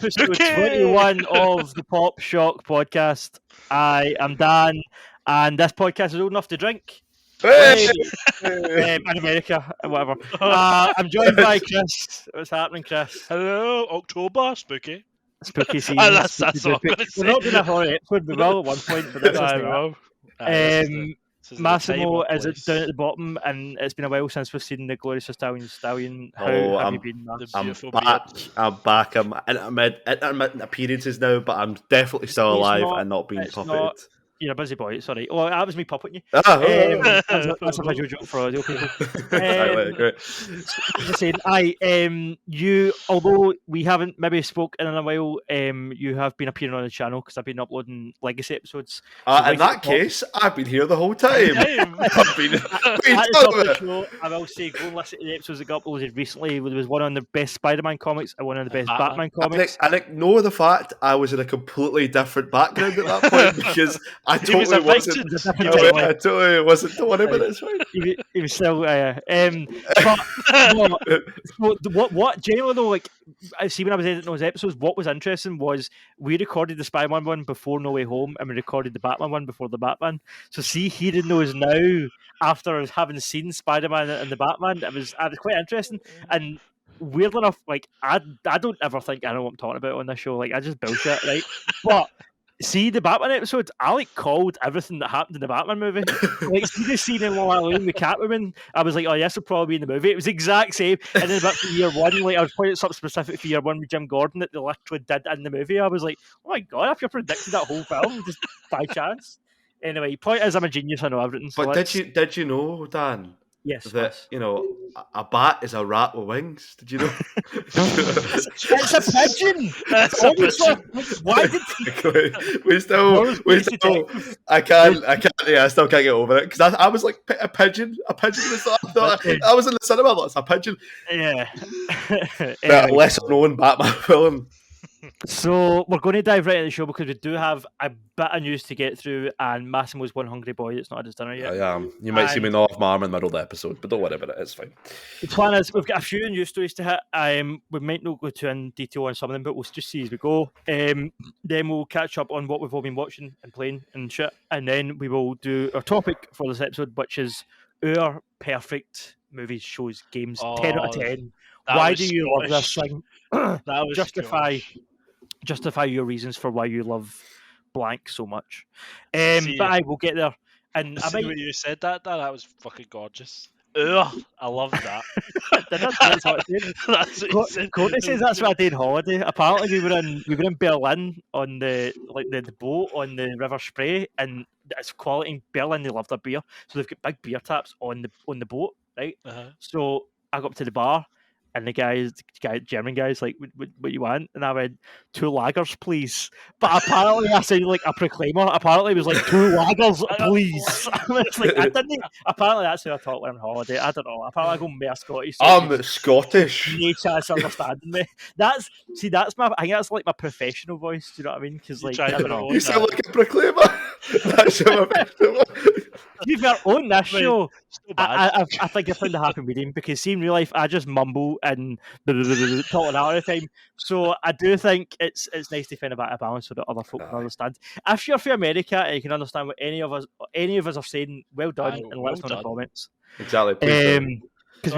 episode 21 of the Pop Shock podcast. I am Dan, and this podcast is old enough to drink. Hey! In America, whatever. I'm joined by Chris. What's happening, Chris? Hello, October, spooky. Spooky season. That's all I'm gonna say. We're not doing a horror episode. We will at one point, but this isn't Massimo is down at the bottom, and it's been a while since we've seen the glorious Stallion. How have you been, Mass? I'm back. I'm intermittent appearances now, but I'm definitely still alive and not being puppeted. You're a busy boy, sorry. Well, that was me puppeting you. That's a visual joke for audio people. Great. Saying, you, although we haven't maybe spoke in a while, you have been appearing on the channel because I've been uploading legacy episodes. So In that case, I've been here the whole time. I've been at the top of the show, I will say, go and listen to the episodes that got uploaded recently. There was one on the best Spider-Man comics and one on the best Batman comics. I ignore the fact I was in a completely different background at that point because I totally wasn't. I totally wasn't. Don't worry about it. It's fine. He was still. But what generally though, like, I see when I was editing those episodes, what was interesting was we recorded the Spider-Man one before No Way Home, and we recorded the Batman one before the Batman. So see, hearing those now after having seen Spider-Man and the Batman, it was quite interesting. And weird enough, like I don't ever think I know what I'm talking about on this show. Like I just bullshit, right? But see the Batman episode, I called everything that happened in the Batman movie. Like see the scene in La La Land with Catwoman, I was like, oh yes, will probably be in the movie. It was the exact same. And then about for year one, like I was pointing something specific for year one with Jim Gordon that they literally did in the movie. I was like, oh my god, if you predicted that whole film just by chance. Anyway, point is I'm a genius, I know everything. So but did you know, Dan? Yes. That a bat is a rat with wings. Did you know? It's a pigeon. That's a pigeon. Why did we still? I still can't get over it because I was like a pigeon. A pigeon was. I was in the cinema. That's a pigeon. Yeah. That lesser known Batman villain. So we're going to dive right into the show because we do have a bit of news to get through, and Massimo's one hungry boy that's not had his dinner yet. I am. You might see me not off my arm in the middle of the episode, but don't worry about it. It's fine. The plan is we've got a few news stories to hit. We might not go too in detail on some of them, but we'll just see as we go. Then we'll catch up on what we've all been watching and playing and shit, and then we will do our topic for this episode, which is our perfect movies, shows, games, 10 out of 10. Why do you love this thing? Justify your reasons for why you love blank so much. But I will get there. And when you said that was fucking gorgeous. Ugh, I love that. That's what I said. Courtney says that's what I did holiday. Apparently we were in Berlin on the boat on the River Spree, and it's quality in Berlin. They love their beer, so they've got big beer taps on the boat, right? Uh-huh. So I got up to the bar. And the German guy's like, what you want? And I went, 2 lagers, please. But apparently I sounded like a proclaimer. Apparently it was like, 2 lagers, please. Apparently that's how I talk when I'm on holiday. I don't know. Apparently I go more Scottish. I'm Scottish. No chance of understanding me. I think that's like my professional voice. Do you know what I mean? Because like, I don't know. You sound like a proclaimer. That's your professional voice. You've got own this show. I think I found a happy medium because see in real life I just mumble and talking all the time. So I do think it's nice to find a bit of balance so that other folk can understand. If you're from America and you can understand what any of us are saying, well done, and let us know in the comments. Exactly. Because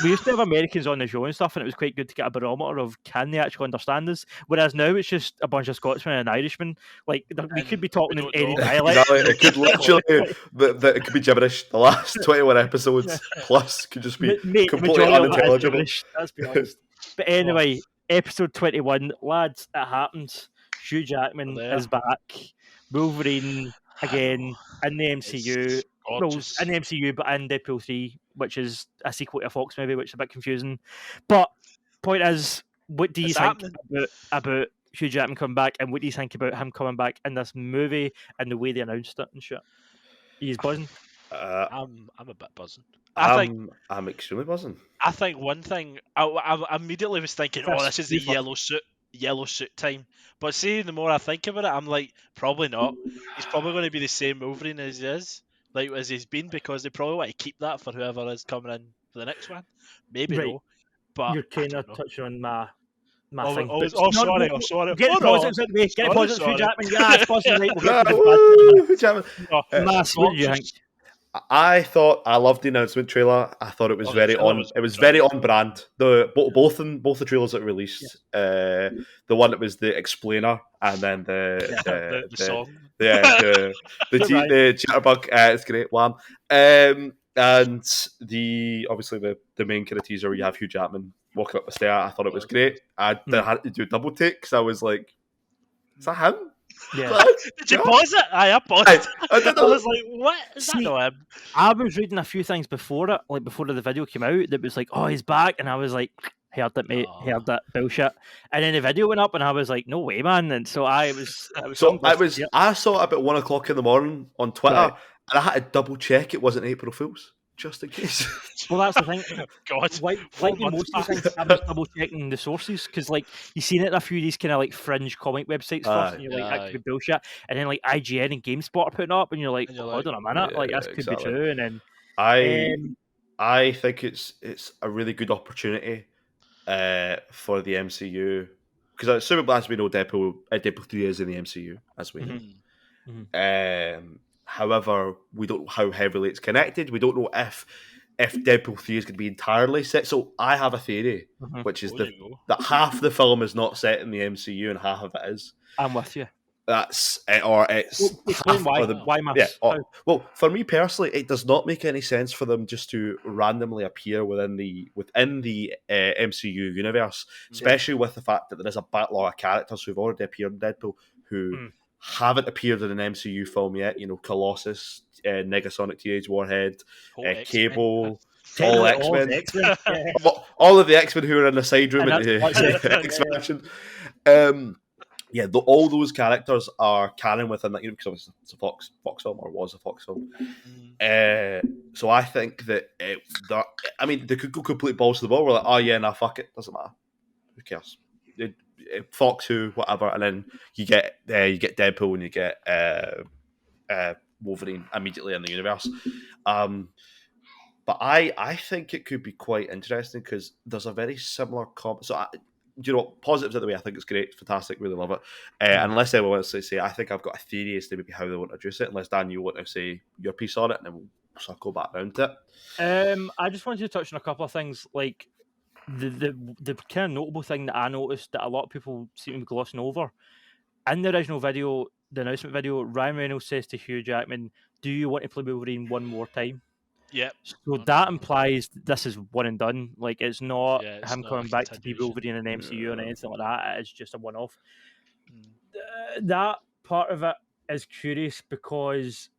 we used to have Americans on the show and stuff, and it was quite good to get a barometer of can they actually understand us. Whereas now it's just a bunch of Scotsmen and Irishmen. Like we could be talking in any dialect. Exactly. It could literally it could be gibberish. The last 21 episodes plus could just be completely unintelligible. Let's be honest. But anyway, episode 21, lads, it happens. Hugh Jackman is back. Wolverine again in the MCU. In the MCU, but in Deadpool 3, which is a sequel to a Fox movie, which is a bit confusing. But point is, what do you think about Hugh Jackman coming back, and what do you think about him coming back in this movie and the way they announced it and shit? He's buzzing. I'm a bit buzzing. I'm extremely buzzing. I think one thing I immediately was thinking, this is the yellow suit time. But see, the more I think about it, I'm like, probably not. He's probably going to be the same Wolverine as he is. Like as he's been, because they probably want to keep that for whoever is coming in for the next one. Maybe no, but you're kind of touching on my my thing. Sorry. Get the positives out of the way. Get the positives. Hugh Jackman. Yeah, it's positive. Right, we'll get to the bad. Hugh Jackman. Mass, what did you think? I loved the announcement trailer. I thought it was very on. It was very on brand. Both the trailers that were released. The one that was the explainer, and then the song. The Jitterbug. It's great. Wham. And obviously the main kind of teaser where you have Hugh Jackman walking up the stair. I thought it was great. I had to do a double take because I was like, "Is that him?" Yeah. Did you pause it? I paused it. I was like, what? Is that not him? I was reading a few things before it, like before the video came out, that was like, oh, he's back. And I was like, heard that, mate. Heard that bullshit. And then the video went up and I was like, no way, man. And so I saw it about 1 o'clock in the morning on Twitter, and I had to double check it wasn't April Fool's. Just in case. Well, that's the thing. God, like most of the things, I was double checking the sources because, like, you seen it in a few of these kind of like fringe comic websites first, and you're like, that could be bullshit. And then like IGN and GameSpot are putting up, and you're like, hold on a minute, like that could be true. And then I think it's a really good opportunity for the MCU because assuming as we know, Deadpool 3 is in the MCU as we know. However, we don't know how heavily it's connected. We don't know if Deadpool 3 is going to be entirely set. So I have a theory, which is that half the film is not set in the MCU and half of it is. I'm with you. That's or it's why well, for me personally, it does not make any sense for them just to randomly appear within the MCU universe, especially with the fact that there is a backlog of characters who've already appeared in Deadpool who haven't appeared in an MCU film yet. You know, Colossus, Negasonic Teenage Warhead, Cable, all X-Men. All of the X-Men who are in the side room at the expansion. All those characters are canon within that universe because it's a Fox film or was a Fox film. So I think that they could go complete balls to the wall. We're like, oh yeah, nah, fuck it, doesn't matter. Who cares? Fox who, whatever, and then you get Deadpool and you get Wolverine immediately in the universe. But I think it could be quite interesting because there's a very similar positives of the way. I think it's great, fantastic, really love it. Unless anyone wants to say, I think I've got a theory as to maybe how they want to introduce it. Unless Dan, you want to say your piece on it, and then we'll circle back around to it. I just wanted to touch on a couple of things, like the kind of notable thing that I noticed that a lot of people seem to be glossing over. In the original video, the announcement video, Ryan Reynolds says to Hugh Jackman, "Do you want to play Wolverine one more time?" Yep. So that implies this is one and done. Like, it's not him coming back to be Wolverine in the MCU or anything like that. It's just a one-off. That part of it is curious because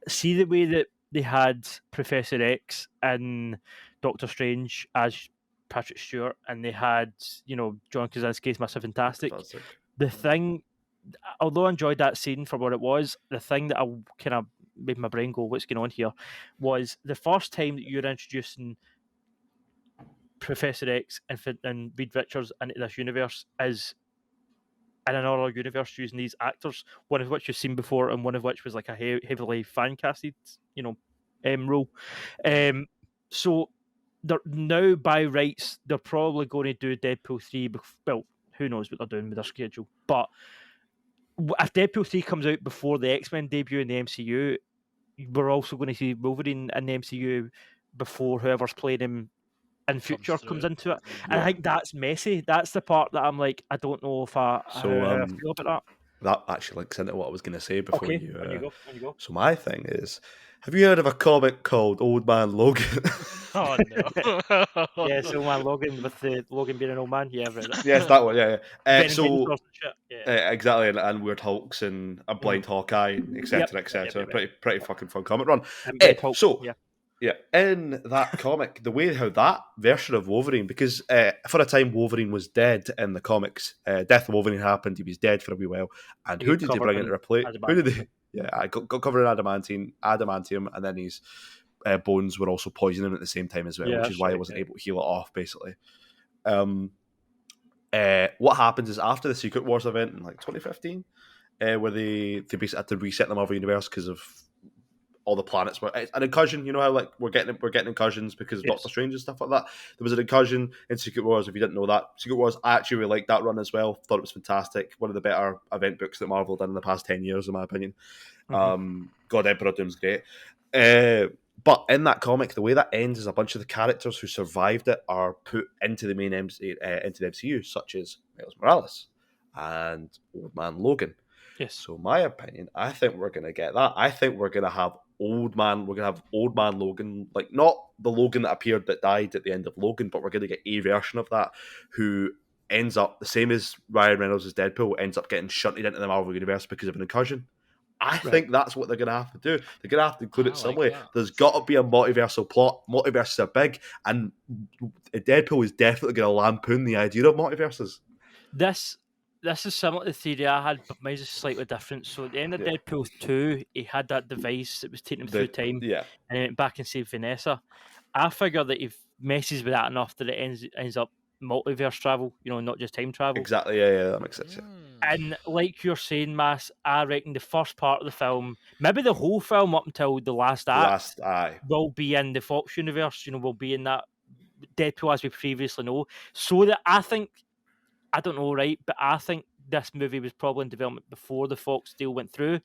see the way that they had Professor X and Doctor Strange as Patrick Stewart, and they had, John Krasinski as Mr. Fantastic. The thing, although I enjoyed that scene for what it was, the thing that I kind of made my brain go, what's going on here, was the first time that you're introducing Professor X and Reed Richards into this universe is in another universe using these actors, one of which you've seen before and one of which was like a heavily fan-casted, role. So they're now, by rights, they're probably going to do Deadpool 3. Well, who knows what they're doing with their schedule. But if Deadpool 3 comes out before the X-Men debut in the MCU, we're also going to see Wolverine in the MCU before whoever's playing him in future comes into it. And I think that's messy. That's the part that I'm like, I don't know if I feel about that. That actually links into what I was going to say before you go. So my thing is, have you heard of a comic called Old Man Logan? Oh no! Yes, Old Man Logan, with the Logan being an old man. Yeah, I've read it. Yes, that one. Yeah. Exactly, and Weird Hulks and a blind Hawkeye, etc., etc. Pretty fucking fun comic run. In that comic, the way how that version of Wolverine, because for a time Wolverine was dead in the comics. Death of Wolverine happened. He was dead for a wee while. And who did they bring in to replace? Who did they? Yeah, I got covered in adamantium, and then his bones were also poisoning at the same time as well, which is why he wasn't able to heal it off, basically. What happens is after the Secret Wars event in like 2015, where they basically had to reset the Marvel Universe because of all the planets were an incursion. You know how like we're getting incursions because of Yes. Doctor Strange and stuff like that. There was an incursion in Secret Wars. If you didn't know that, Secret Wars, I actually really liked that run as well. Thought it was fantastic. One of the better event books that Marvel done in the past 10 years, in my opinion. God, Emperor Doom's great. But in that comic, the way that ends is a bunch of the characters who survived it are put into the main into the MCU, such as Miles Morales and Old Man Logan. Yes. So, my opinion, I think we're going to get that. I think we're going to have Old Man Logan, like not the Logan that appeared that died at the end of Logan, but we're going to get a version of that who ends up the same as Ryan Reynolds' Deadpool, ends up getting shunted into the Marvel Universe because of an incursion. I think that's what they're going to have to do. They're going to have to include it some way. There's got to be a multiversal plot. Multiverses are big, and Deadpool is definitely going to lampoon the idea of multiverses. This is similar to the theory I had, but mine's is slightly different. So at the end of Deadpool 2, he had that device that was taking him through time, and he went back and saved Vanessa. I figure that if messes with that enough that it ends up multiverse travel, not just time travel. Exactly, yeah, that makes sense. Yeah. And like you're saying, Mass, I reckon the first part of the film, maybe the whole film up until the last act, will be in the Fox universe, will be in that Deadpool as we previously know. So that I think, I don't know, right, but I think this movie was probably in development before the Fox deal went through,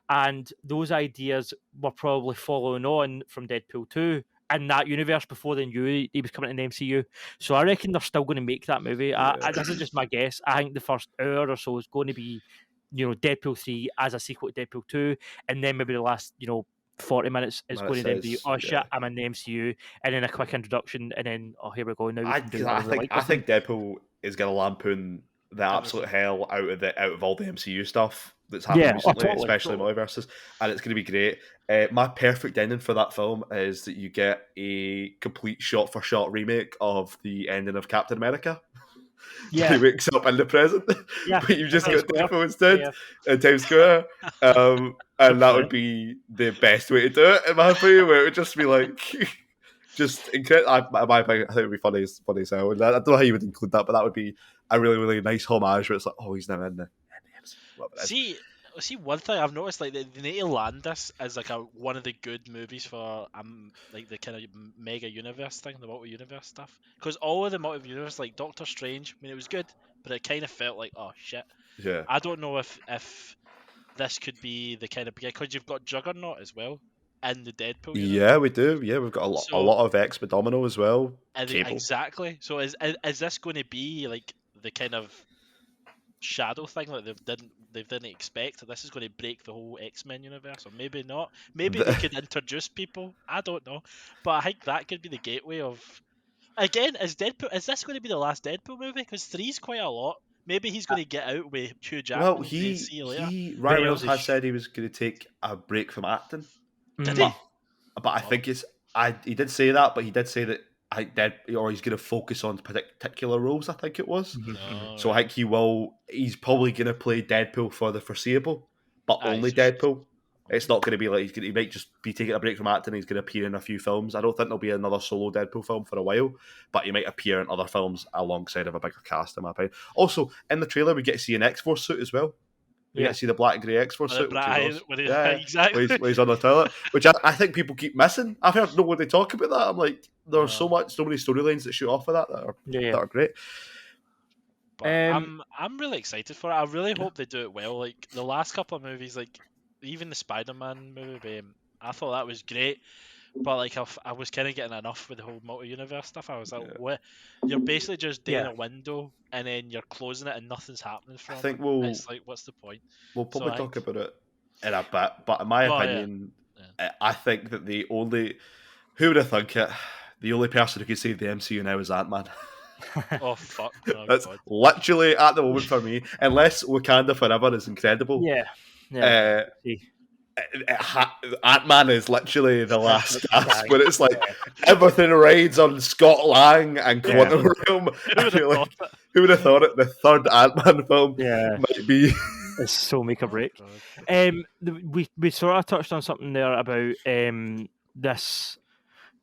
and those ideas were probably following on from Deadpool 2 in that universe before they knew he was coming in the MCU. So I reckon they're still going to make that movie. This is just my guess. I think the first hour or so is going to be, Deadpool 3 as a sequel to Deadpool 2, and then maybe the last, 40 minutes is going to then be, shit, I'm in the MCU, and then a quick introduction, and then, here we go. Now we can do I think Deadpool is going to lampoon the absolute hell out of all the MCU stuff that's happened recently, especially multiverses, and it's going to be great. My perfect ending for that film is that you get a complete shot-for-shot remake of the ending of Captain America. Yeah. He wakes up in the present, but you've just got Deadpool instead in Times Square, and that would be the best way to do it, in my opinion, where it would just be like... just incredible. I think it would be funny as hell. I don't know how you would include that, but that would be a really, really nice homage where it's like, oh, he's never in the See, one thing I've noticed, like they need to land this as like one of the good movies for like the kind of mega universe thing, the multi-universe stuff. Because all of the multi-universe, like Doctor Strange, I mean, it was good, but it kind of felt like, oh shit. Yeah. I don't know if this could be the kind of because you've got Juggernaut as well in the Deadpool universe. Yeah, we do. Yeah, we've got a lot of X with Domino as well. Exactly. So is this going to be like the kind of shadow thing like they didn't expect? This is going to break the whole X-Men universe, or maybe not. Maybe they could introduce people. I don't know, but I think that could be the gateway of. Again, is this going to be the last Deadpool movie? Because 3's quite a lot. Maybe he's going to get out with Hugh Jackman. Well, Ryan Reynolds has said he was going to take a break from acting. Did he? But I think he did say that, but he did say that he's going to focus on particular roles. I think it was. So I think he's probably going to play Deadpool for the foreseeable, but only Deadpool. It's not going to be like he might just be taking a break from acting. He's going to appear in a few films. I don't think there'll be another solo Deadpool film for a while, but he might appear in other films alongside of a bigger cast, in my opinion. Also, in the trailer, we get to see an X-Force suit as well. We get to see the black and grey X-Force suit. Exactly. Where he's on the toilet, which I think people keep missing. I've heard nobody talk about that. I'm like, there's so many storylines that shoot off of that are great. But I'm really excited for it. I really hope they do it well. Like the last couple of movies, like even the Spider-Man movie, I thought that was great. But like I was kind of getting enough with the whole multi-universe stuff. I was like, what? You're basically just doing a window and then you're closing it and nothing's happening from it. I think it's like, what's the point? We'll probably talk about it in a bit. But in my opinion, I think that who would have thunk it? The only person who could save the MCU now is Ant-Man. Oh fuck! That's literally at the moment for me. Unless Wakanda Forever is incredible. Ant-Man is literally the last gasp, but it's like everything rides on Scott Lang and Quantum Realm. Who would have thought it? The third Ant-Man film might be. It's so make or break. We sort of touched on something there about this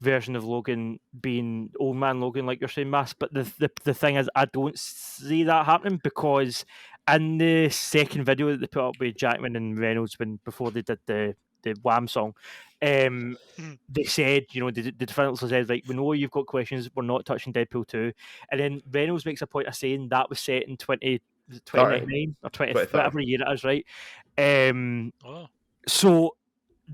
version of Logan being Old Man Logan, like you're saying, Mass. But the thing is, I don't see that happening because in the second video that they put up with Jackman and Reynolds before they did the the Wham song. They said, the defendants said, like, we know you've got questions, we're not touching Deadpool 2. And then Reynolds makes a point of saying that was set in 2099 or 20, whatever year it is, right? So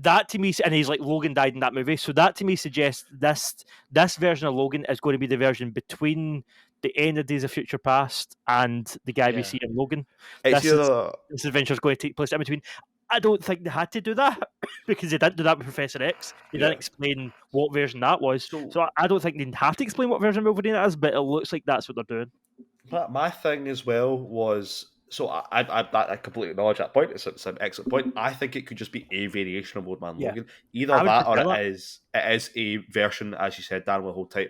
that to me, and he's like, Logan died in that movie. So that to me suggests this version of Logan is going to be the version between the end of Days of Future Past and the guy we see in Logan. This adventure is going to take place in between. I don't think they had to do that because they didn't do that with Professor X. They didn't explain what version that was. So I don't think they have to explain what version of Wolverine that is, but it looks like that's what they're doing. But my thing as well was, so I completely acknowledge that point. It's an excellent point. I think it could just be a variation of Old Man Logan. Either that or it is a version, as you said, Dan, with a whole time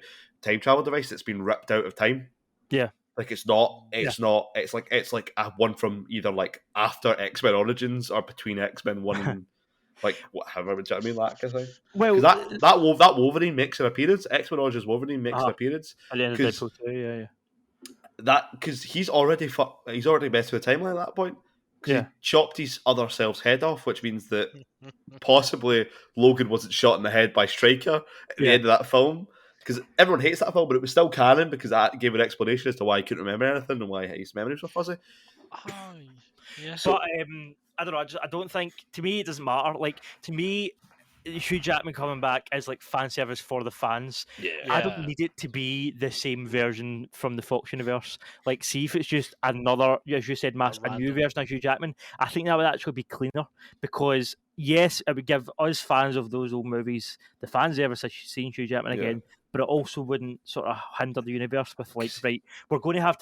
travel device that's been ripped out of time. Yeah. Like it's like a one from either like after X-Men Origins or between X-Men 1 and like however, do you know what I mean, that kind of thing? Well, that Wolverine makes an appearance. X-Men Origins Wolverine makes an appearance. At the end of Deadpool 2, yeah. That because he's already messed with the timeline at that point. He chopped his other self's head off, which means that possibly Logan wasn't shot in the head by Stryker at the end of that film. Because everyone hates that film, but it was still canon because that gave an explanation as to why he couldn't remember anything and why his memories were fuzzy. But I don't know. I don't think, to me, it doesn't matter. Like, to me, Hugh Jackman coming back is like fan service for the fans. I don't need it to be the same version from the Fox universe. Like, see if it's just another, as you said, a new version of Hugh Jackman. I think that would actually be cleaner because, yes, it would give us fans of those old movies the fans ever seen Hugh Jackman again, but it also wouldn't sort of hinder the universe with like, right, we're going to have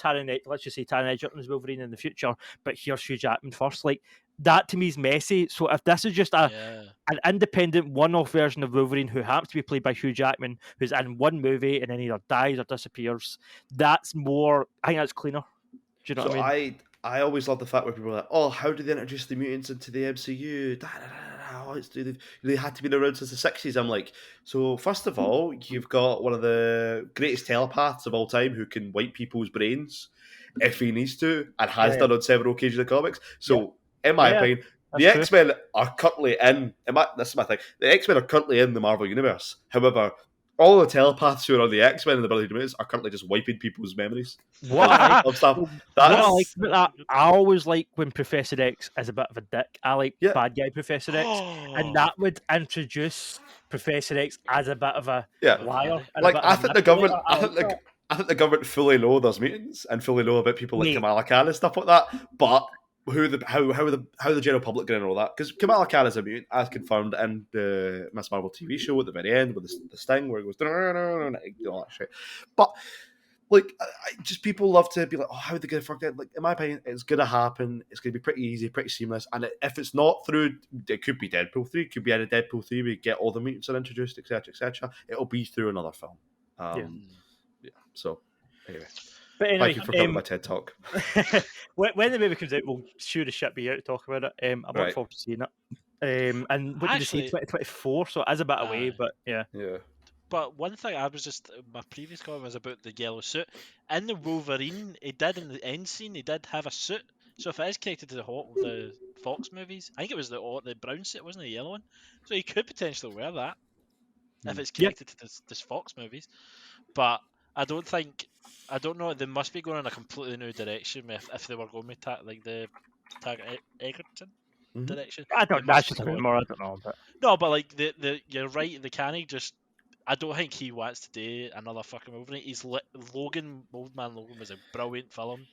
let's just say Taron Egerton as Wolverine in the future, but here's Hugh Jackman first. Like, that to me is messy. So if this is just an independent one-off version of Wolverine who happens to be played by Hugh Jackman, who's in one movie and then either dies or disappears, that's more. I think that's cleaner. Do you know what I mean? I always love the fact where people are like, "Oh, how did they introduce the mutants into the MCU? They had to be around since the '60s." I'm like, so first of all, you've got one of the greatest telepaths of all time who can wipe people's brains if he needs to, and has done on several occasions in comics. So. In my opinion, the X-Men are currently this is my thing. The X-Men are currently in the Marvel Universe. However, all the telepaths who are on the X-Men and the Brotherhood of Mutants are currently just wiping people's memories. I always like when Professor X is a bit of a dick. I like bad guy Professor X. And that would introduce Professor X as a bit of a liar. Like, I think the government fully know there's mutants and fully know about people like Kamala Khan and stuff like that, but how the general public going to know that? Because Kamala Khan is a mutant, as confirmed in the Miss Marvel TV show at the very end with the sting where it goes all that shit. But like, just people love to be like, oh, how are they going to fuck that? Like, in my opinion, it's going to happen. It's going to be pretty easy, pretty seamless. And if it's not through, it could be Deadpool 3. It could be out of Deadpool 3. We get all the mutants are introduced, etc., etc. It'll be through another film. So anyway. But anyway, thank you for coming to my TED Talk. when the movie comes out, we'll sure as shit be out to talk about it. I'm looking forward to seeing it. And what did you say, 2024? So it is a bit away, but yeah. But one thing my previous comment was about the yellow suit. In the Wolverine, he did in the end scene, he did have a suit. So if it is connected to the Fox movies, I think it was the brown suit, wasn't it, the yellow one? So he could potentially wear that if it's connected to this Fox movies. But I don't know. They must be going in a completely new direction if they were going with the Taron Egerton direction. I don't. That's just a bit more. I don't know. But no, but like you're right. The canny just. I don't think he wants to do another fucking Wolverine. Old Man Logan was a brilliant film,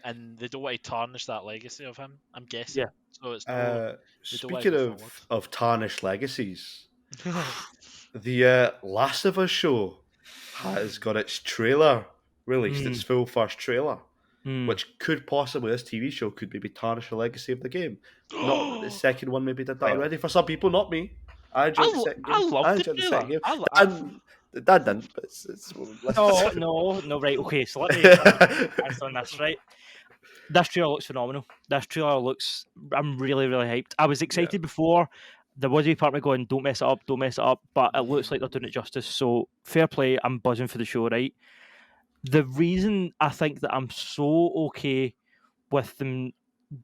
and they don't want to tarnish that legacy of him. I'm guessing. So it's speaking of tarnished legacies, the Last of Us show has got its trailer released, its full first trailer, which could possibly, this TV show could maybe tarnish the legacy of the game. Not that the second one maybe did that already for some people, not me. I enjoyed the second game. I loved the second game. Dad didn't, but it's no, right, okay, so let me answer on this, right? This trailer looks phenomenal. I'm really, really hyped. I was excited before. There was a part of me going, don't mess it up, but it looks like they're doing it justice, so fair play, I'm buzzing for the show, right? The reason I think that I'm so okay with them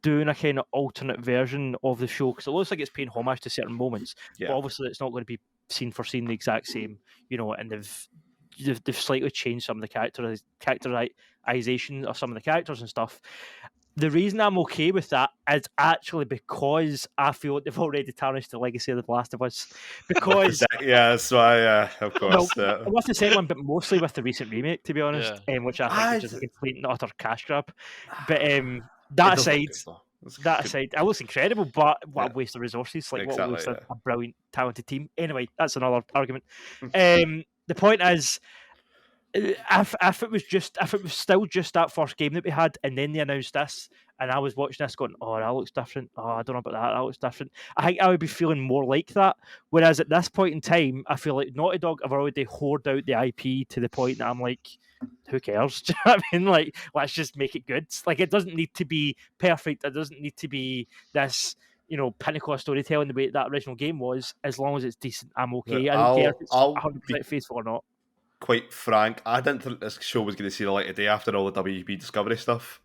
doing a kind of alternate version of the show, because it looks like it's paying homage to certain moments, but obviously it's not going to be scene for scene the exact same, and they've slightly changed some of the characterization of some of the characters and stuff. The reason I'm okay with that is actually because I feel like they've already tarnished the legacy of The Last of Us. Because that's why, of course. with the second one, but mostly with the recent remake, to be honest, which I think is just a complete and utter cash grab. But that aside, it looks incredible, but what a waste of resources! Like what a waste of a brilliant, talented team. Anyway, that's another argument. The point is, if it was still just that first game that we had, and then they announced this, and I was watching this going, "Oh, that looks different. Oh, I don't know about that. That looks different." I think I would be feeling more like that. Whereas at this point in time, I feel like Naughty Dog have already hoarded out the IP to the point that I'm like, who cares? Do you know what I mean? Like, let's just make it good. Like, it doesn't need to be perfect. It doesn't need to be this, pinnacle of storytelling the way that original game was. As long as it's decent, I'm okay. I don't care if it's 100% faithful or not. Quite frank, I didn't think this show was going to see the light of day after all the WB Discovery stuff.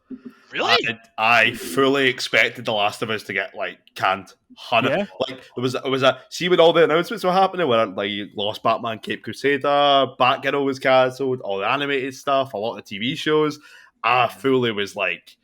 Really? I fully expected The Last of Us to get canned. Like it was a see when all the announcements were happening, where Lost Batman, Cape Crusader, Batgirl was cancelled, all the animated stuff, a lot of the TV shows. I fully was like,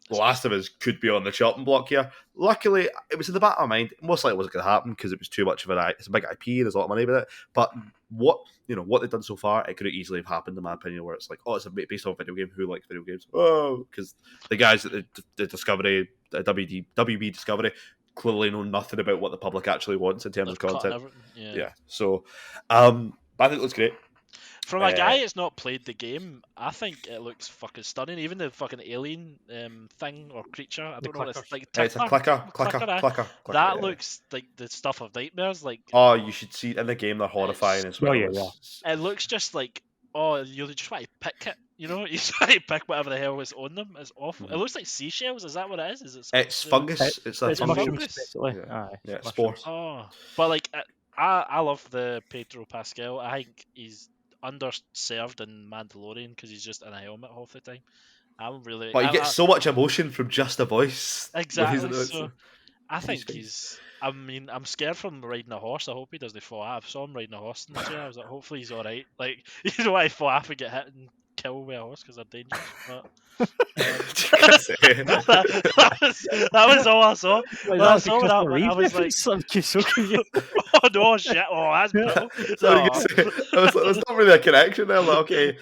The Last of Us could be on the chopping block here. Luckily, it was in the back of my mind. Most likely it wasn't going to happen because it was too much of it's a big IP. There's a lot of money with it. But what they've done so far, it could have easily have happened, in my opinion. Where it's like, oh, it's based on a video game. Who likes video games? Oh, because the guys at the Discovery, the WB Discovery, clearly know nothing about what the public actually wants in terms of content. Yeah. So, but I think it looks great. From a guy that's not played the game, I think it looks fucking stunning. Even the fucking alien thing or creature, I don't know what it's like. It's a clicker. That looks like the stuff of nightmares. Like, oh, you should see it in the game. They're horrifying as well. It looks just like, you just want to pick it. You just want to pick whatever the hell is on them. It's awful. Mm-hmm. It looks like seashells. Is that what it is? It's fungus. It's a fungus. Spore. Oh, but I love the Pedro Pascal. I think he's underserved in Mandalorian because he's just in a helmet half the time. But you get so much emotion from just a voice. Exactly. So I think I'm scared from riding a horse. I hope he doesn't fall off. I saw him riding a horse in the chair. I was like, hopefully he's all right. Like, you don't want to fall off and get hit and kill with a horse because they're dangerous. But, that was all I saw. I was like, oh no, shit! Oh, that's brutal. There's not really a connection there. Like, okay,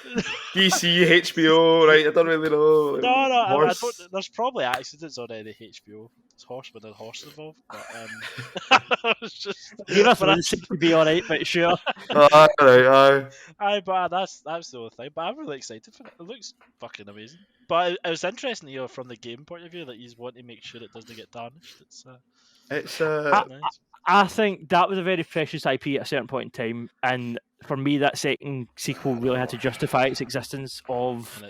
DC, HBO, right? I don't really know. No, I don't. There's probably accidents on any HBO. It's horse with a horse involved, but it's just. Give us one seems to be all right, but sure. Aye, but that's the whole thing. But I'm really excited for it. It looks fucking amazing. But it was interesting to hear from the game point of view that you want to make sure it doesn't get tarnished. It's nice. I think that was a very precious IP at a certain point in time, and for me, that second sequel really had to justify its existence of,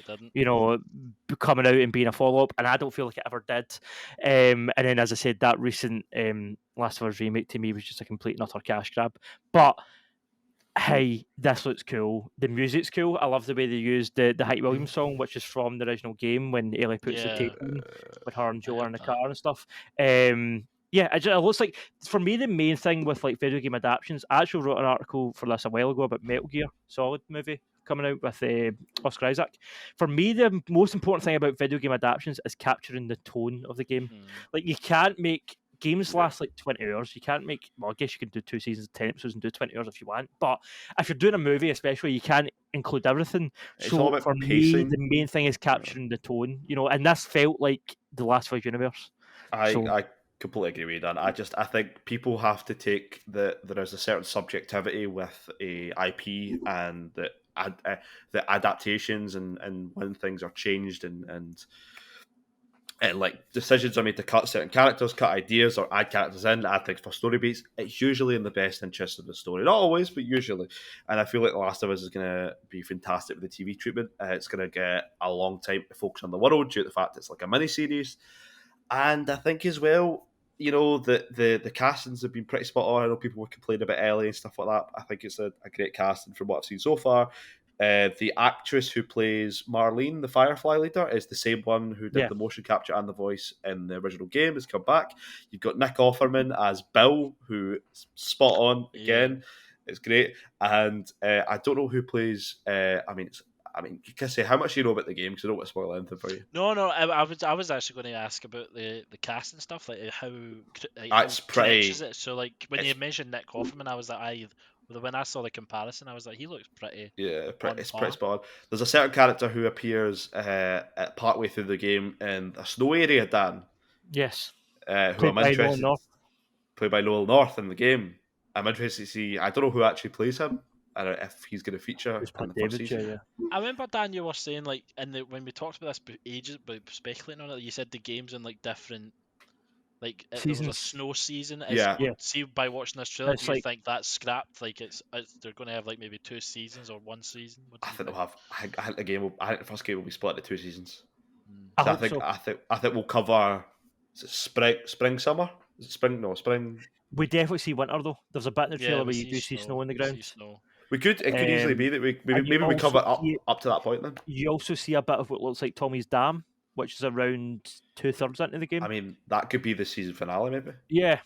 coming out and being a follow-up, and I don't feel like it ever did. And then, as I said, that recent Last of Us remake to me was just a complete and utter cash grab. But hey, this looks cool. The music's cool. I love the way they used the Hype Williams song, which is from the original game when Ellie puts the tape in with her and Joel in the car and stuff. It looks like, for me, the main thing with video game adaptations, I actually wrote an article for this a while ago about Metal Gear Solid movie coming out with Oscar Isaac. For me, the most important thing about video game adaptations is capturing the tone of the game. Like, you can't make games last 20 hours. You can't make, I guess you can do 2 seasons of 10 episodes and do 20 hours if you want, but if you're doing a movie especially, you can't include everything. So for me, the main thing is capturing the tone, and this felt like the Last of Us universe. I completely agree with you, Dan. I think people have to take there is a certain subjectivity with a IP and the adaptations and when things are changed and decisions are made to cut certain characters, cut ideas, or add characters in, add things for story beats. It's usually in the best interest of the story. Not always, but usually. And I feel like The Last of Us is going to be fantastic with the TV treatment. It's going to get a long time to focus on the world due to the fact it's like a mini-series. And I think as well, the castings have been pretty spot on. I know people were complaining about Ellie and stuff like that. I think it's a great casting from what I've seen so far. The actress who plays Marlene, the Firefly leader, is the same one who did Yeah. the motion capture and the voice in the original game, has come back. You've got Nick Offerman as Bill, who is spot on again. It's great. And I don't know who plays. You can say how much you know about the game because I don't want to spoil anything for you. No. I was actually going to ask about the cast and stuff, like how It's pretty. trench is it? So like when you mentioned Nick Offerman, I was like, when I saw the comparison, I was like, he looks pretty. Yeah, it's par. pretty spot on. There's a certain character who appears partway through the game in a snow area, Dan. Yes. Who I'm interested. Played by Noel North in the game. I'm interested to see. I don't know who actually plays him. I don't know if he's going to feature in the first season. Yeah. I remember, Dan, you were saying like when we talked about this ages, but speculating on it, you said the game's in like different. Like there was a snow season. Yeah. See, by watching this trailer, It's do you like- think that's scrapped? Like they're going to have like maybe 2 seasons or 1 season. I think they'll have. I think the first game will be split into 2 seasons. I So hope so. I think we'll cover spring, summer. Is it spring? No, spring. We definitely see winter though. There's a bit in the trailer where you do see snow on the ground. We could. It could easily be that maybe we cover up to that point. Then you also see a bit of what looks like Tommy's Dam, which is around 2/3 into the game. I mean, that could be the season finale, maybe. Yeah.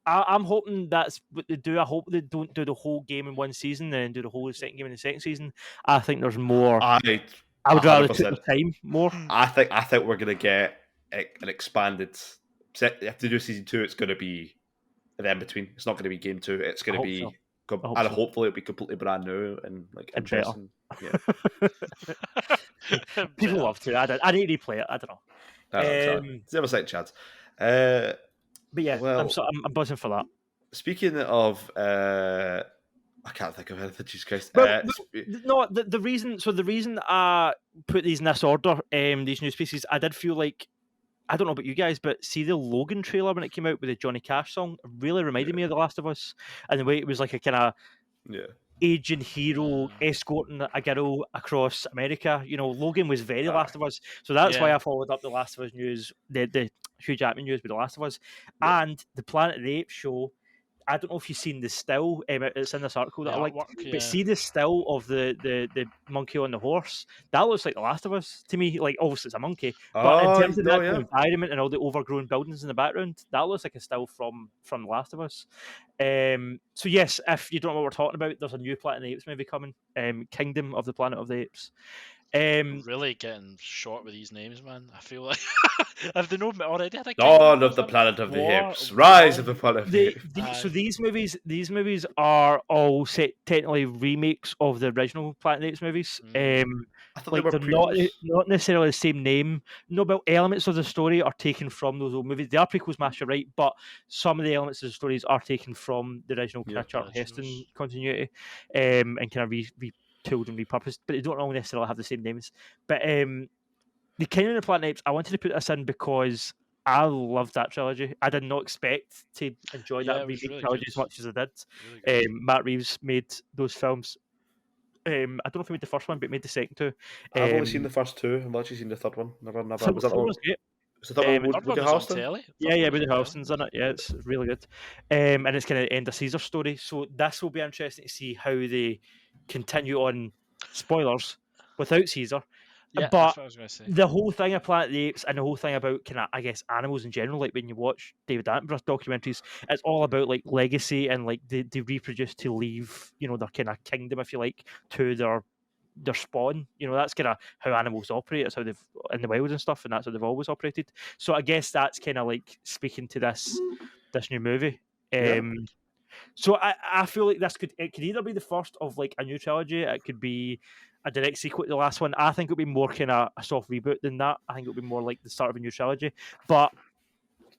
I'm hoping that's what they do. I hope they don't do the whole game in one season and do the whole second game in the second season. I think there's more. I would rather take the time more. I think we're gonna get an expanded. If they do season 2, it's gonna be the in between. It's not gonna be game 2. It's gonna be. And hopefully it'll be completely brand new and like interesting. Yeah. People love to. I need to replay it. I don't know. It's never second chance. But yeah, I'm buzzing for that. Speaking of, I can't think of anything. Jesus Christ! No, the reason I put these in this order, these new species, I did feel like, I don't know about you guys, but see the Logan trailer when it came out with the Johnny Cash song, it really reminded me of The Last of Us, and the way it was like a kind of aging hero escorting a girl across America. You know, Logan was very Last of Us, so that's why I followed up the Last of Us news, the Hugh Jackman news with The Last of Us, and the Planet of the Apes show. I don't know if you've seen the still. It's in this article that I like, but see the still of the monkey on the horse. That looks like The Last of Us to me. Like obviously it's a monkey, but in terms of the environment and all the overgrown buildings in the background, that looks like a still from The Last of Us. So yes, if you don't know what we're talking about, there's a new Planet of the Apes movie coming. Kingdom of the Planet of the Apes. Really getting short with these names, man. I feel like have they not already had a Dawn of the Planet of the Apes, Rise of the Planet of the Apes. So these movies are all set technically remakes of the original Planet of the Apes movies. I thought like they were not necessarily the same name. No, but elements of the story are taken from those old movies. They are prequels, Master, right? But some of the elements of the stories are taken from the original Charlton Heston continuity, and kind of retooled and repurposed. But they don't all necessarily have the same names. But the Kingdom of the Planet of the Apes, I wanted to put this in because I loved that trilogy. I did not expect to enjoy that remake trilogy as much as I did. Really Matt Reeves made those films. I don't know if he made the first one, but he made the second two. I've only seen the first two. I've actually seen the third one. Never. Was that the was third one? Woody Harrelson? Yeah, Woody Harrelson's in it. Yeah, it's really good. And it's kind of the end of Caesar's story. So this will be interesting to see how they continue on. Spoilers without Caesar. Yeah, but that's what I was going to say. The whole thing of Planet of the Apes and the whole thing about kind of, I guess, animals in general, like when you watch David Attenborough documentaries, it's all about like legacy and like they reproduce to leave, you know, their kind of kingdom, if you like, to their spawn. You know, that's kind of how animals operate. It's how they've in the wild and stuff, and that's how they've always operated. So I guess that's kind of like speaking to this new movie. So I feel like it could either be the first of like a new trilogy, it could be a direct sequel to the last one. I think it would be more kind of a soft reboot than that. I think it would be more like the start of a new trilogy. But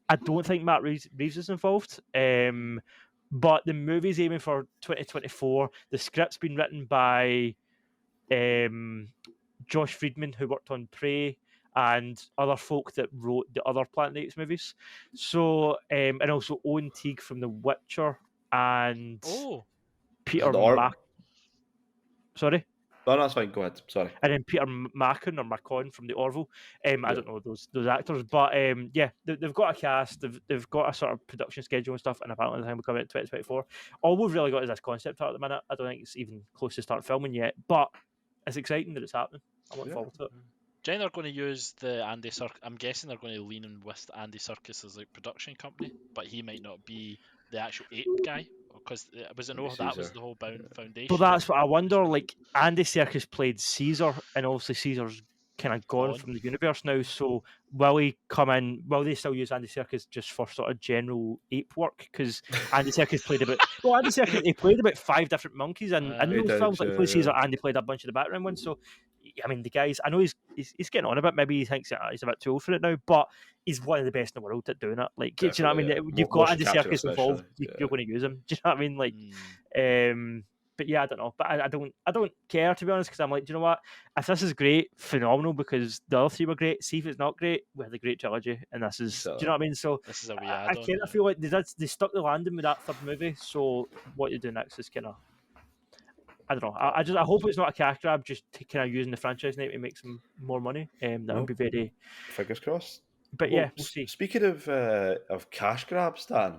I don't think Matt Reeves is involved. But the movie's aiming for 2024. The script's been written by Josh Friedman, who worked on Prey, and other folk that wrote the other Planet of the Apes movies. So, and also Owen Teague from The Witcher and Peter Mac. Sorry? No, that's fine. Go ahead. Sorry. And then Peter Macon or Macon from the Orville. I don't know those actors, but they've got a cast. They've got a sort of production schedule and stuff. And apparently, the time we come out in 2024, all we've really got is this concept art at the minute. I don't think it's even close to start filming yet. But it's exciting that it's happening. I look forward to it. Do you think they're going to use the Andy Serkis? I'm guessing they're going to lean in with Andy Serkis as like production company, but he might not be the actual ape guy because that was the whole foundation. But that's what I wonder. Like Andy Serkis played Caesar, and obviously Caesar's kind of gone from the universe now. So will he come in? Will they still use Andy Serkis just for sort of general ape work? Because Andy Serkis played he played about 5 different monkeys in those films. Like he played Caesar, and he played a bunch of the background ones. So I mean, the guys. I know he's getting on a bit. Maybe he thinks he's a bit too old for it now, but he's one of the best in the world at doing it. Like, do you know what I mean? You've got Andy Serkis involved. You're going to use him. Do you know what I mean? Like, but yeah, I don't know. But I don't care, to be honest, because I'm like, do you know what? If this is great, phenomenal, because the other 3 were great. See if it's not great, we had a great trilogy, and this is. Do you know what I mean? So this is a wee I kind of feel like they stuck the landing with that 3rd movie. So what you do next is kind of. I don't know. I hope it's not a cash grab, just kind of using the franchise name to make some more money. That would be very. Fingers crossed. But yeah, we'll see. Speaking of cash grabs, Dan,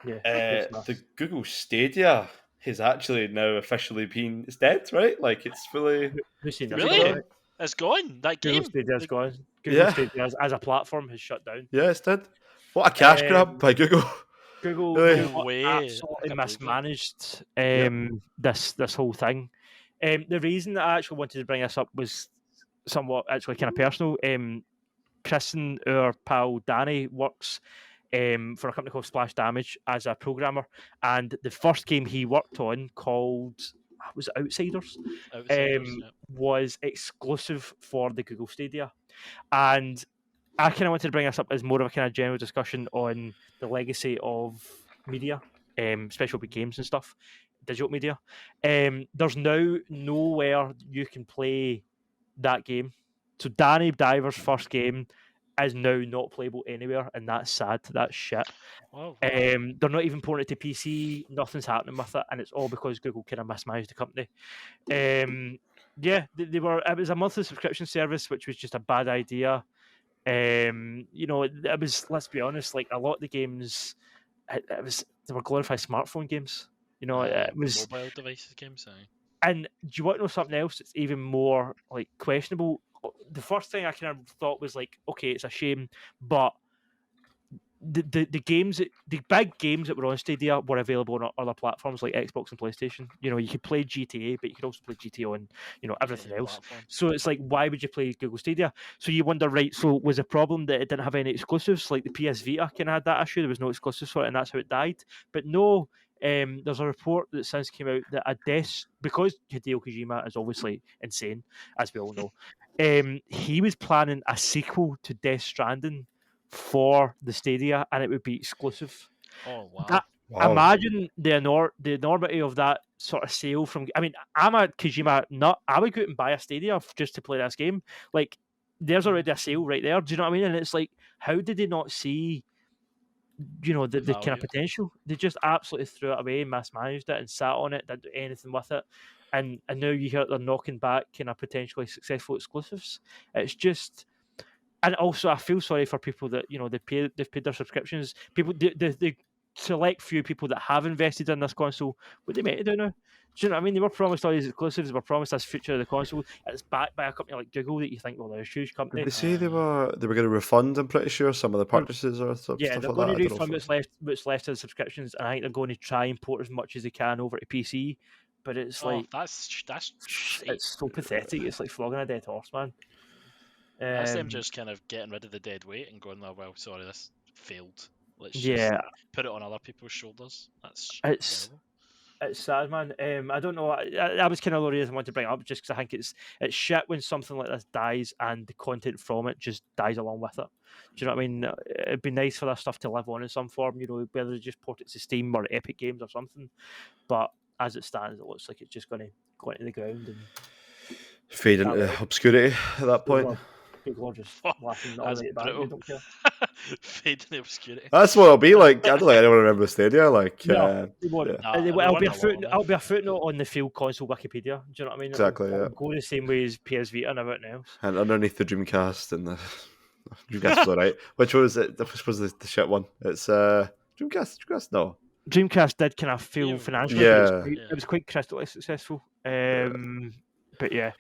the Google Stadia has actually now officially been dead, right? Like it's fully. Really? It's gone. That game. Google Stadia's gone. Google Stadia as a platform has shut down. Yeah, it's dead. What a cash grab by Google. Google absolutely mismanaged this whole thing. The reason that I actually wanted to bring this up was somewhat actually kind of personal. Chris and our pal Danny works for a company called Splash Damage as a programmer, and the first game he worked on, called was it Outsiders, was exclusive for the Google Stadia, and I kind of wanted to bring this up as more of a kind of general discussion on the legacy of media, especially with games and stuff, digital media. There's now nowhere you can play that game. So Danny Diver's first game is now not playable anywhere, and that's sad. That's shit. Wow. They're not even porting it to PC. Nothing's happening with it, and it's all because Google kind of mismanaged the company. They were. It was a monthly subscription service, which was just a bad idea. It was, let's be honest, like a lot of the games, they were glorified smartphone games. It was mobile devices games. And do you want to know something else that's even more like questionable? The first thing I kind of thought was like, okay, it's a shame, but the games, the big games that were on Stadia were available on other platforms like Xbox and PlayStation. You could play GTA, but you could also play GTA on, everything else. Platforms. So it's like, why would you play Google Stadia? So you wonder, right? So was the problem that it didn't have any exclusives? Like the PS Vita kind of had that issue. There was no exclusives for it, and that's how it died. But no. There's a report that since came out that because Hideo Kojima is obviously insane, as we all know, he was planning a sequel to Death Stranding for the Stadia, and it would be exclusive. Oh wow! Imagine the enormity of that sort of sale from. I mean, I'm a Kojima nut. I would go out and buy a Stadia just to play this game. Like, there's already a sale right there. Do you know what I mean? And it's like, how did they not see? The kind of potential. They just absolutely threw it away, mismanaged it, and sat on it, didn't do anything with it. And now you hear they're knocking back kind of potentially successful exclusives. It's just, and also I feel sorry for people that they've paid their subscriptions. People, the select few people that have invested in this console, what they meant to do now? Do you know what I mean? They were promised all these exclusives. They were promised this future of the console. It's backed by a company like Google that you think, well, they're a huge company. Did they say they were going to refund? I'm pretty sure some of the purchases or stuff. Yeah, they're like going that. to refund what's left of the subscriptions, and I think they're going to try and port as much as they can over to PC. But it's like that's it's so pathetic. It's like flogging a dead horse, man. That's them just kind of getting rid of the dead weight and going, oh well, sorry, this failed. Let's just put it on other people's shoulders. It's terrible. It's sad, man. I don't know. I was kind of the reason I wanted to bring it up, just because I think it's shit when something like this dies and the content from it just dies along with it. Do you know what I mean? It'd be nice for that stuff to live on in some form, whether they just port it to Steam or Epic Games or something. But as it stands, it looks like it's just going to go into the ground and fade into obscurity at that point. People are just laughing all the way back. They don't care. Fade into obscurity. That's what it'll be like. I don't think anyone remembers Stadia. Like, I'll be a footnote on the field console Wikipedia. Do you know what I mean? Exactly. It'll go the same way as PS Vita and everything else. And underneath the Dreamcast and the Dreamcast was alright. Which was it? Which was the shit one? It's Dreamcast. No. Dreamcast did kind of fail financially. Yeah. It was quite crystally successful. But But yeah,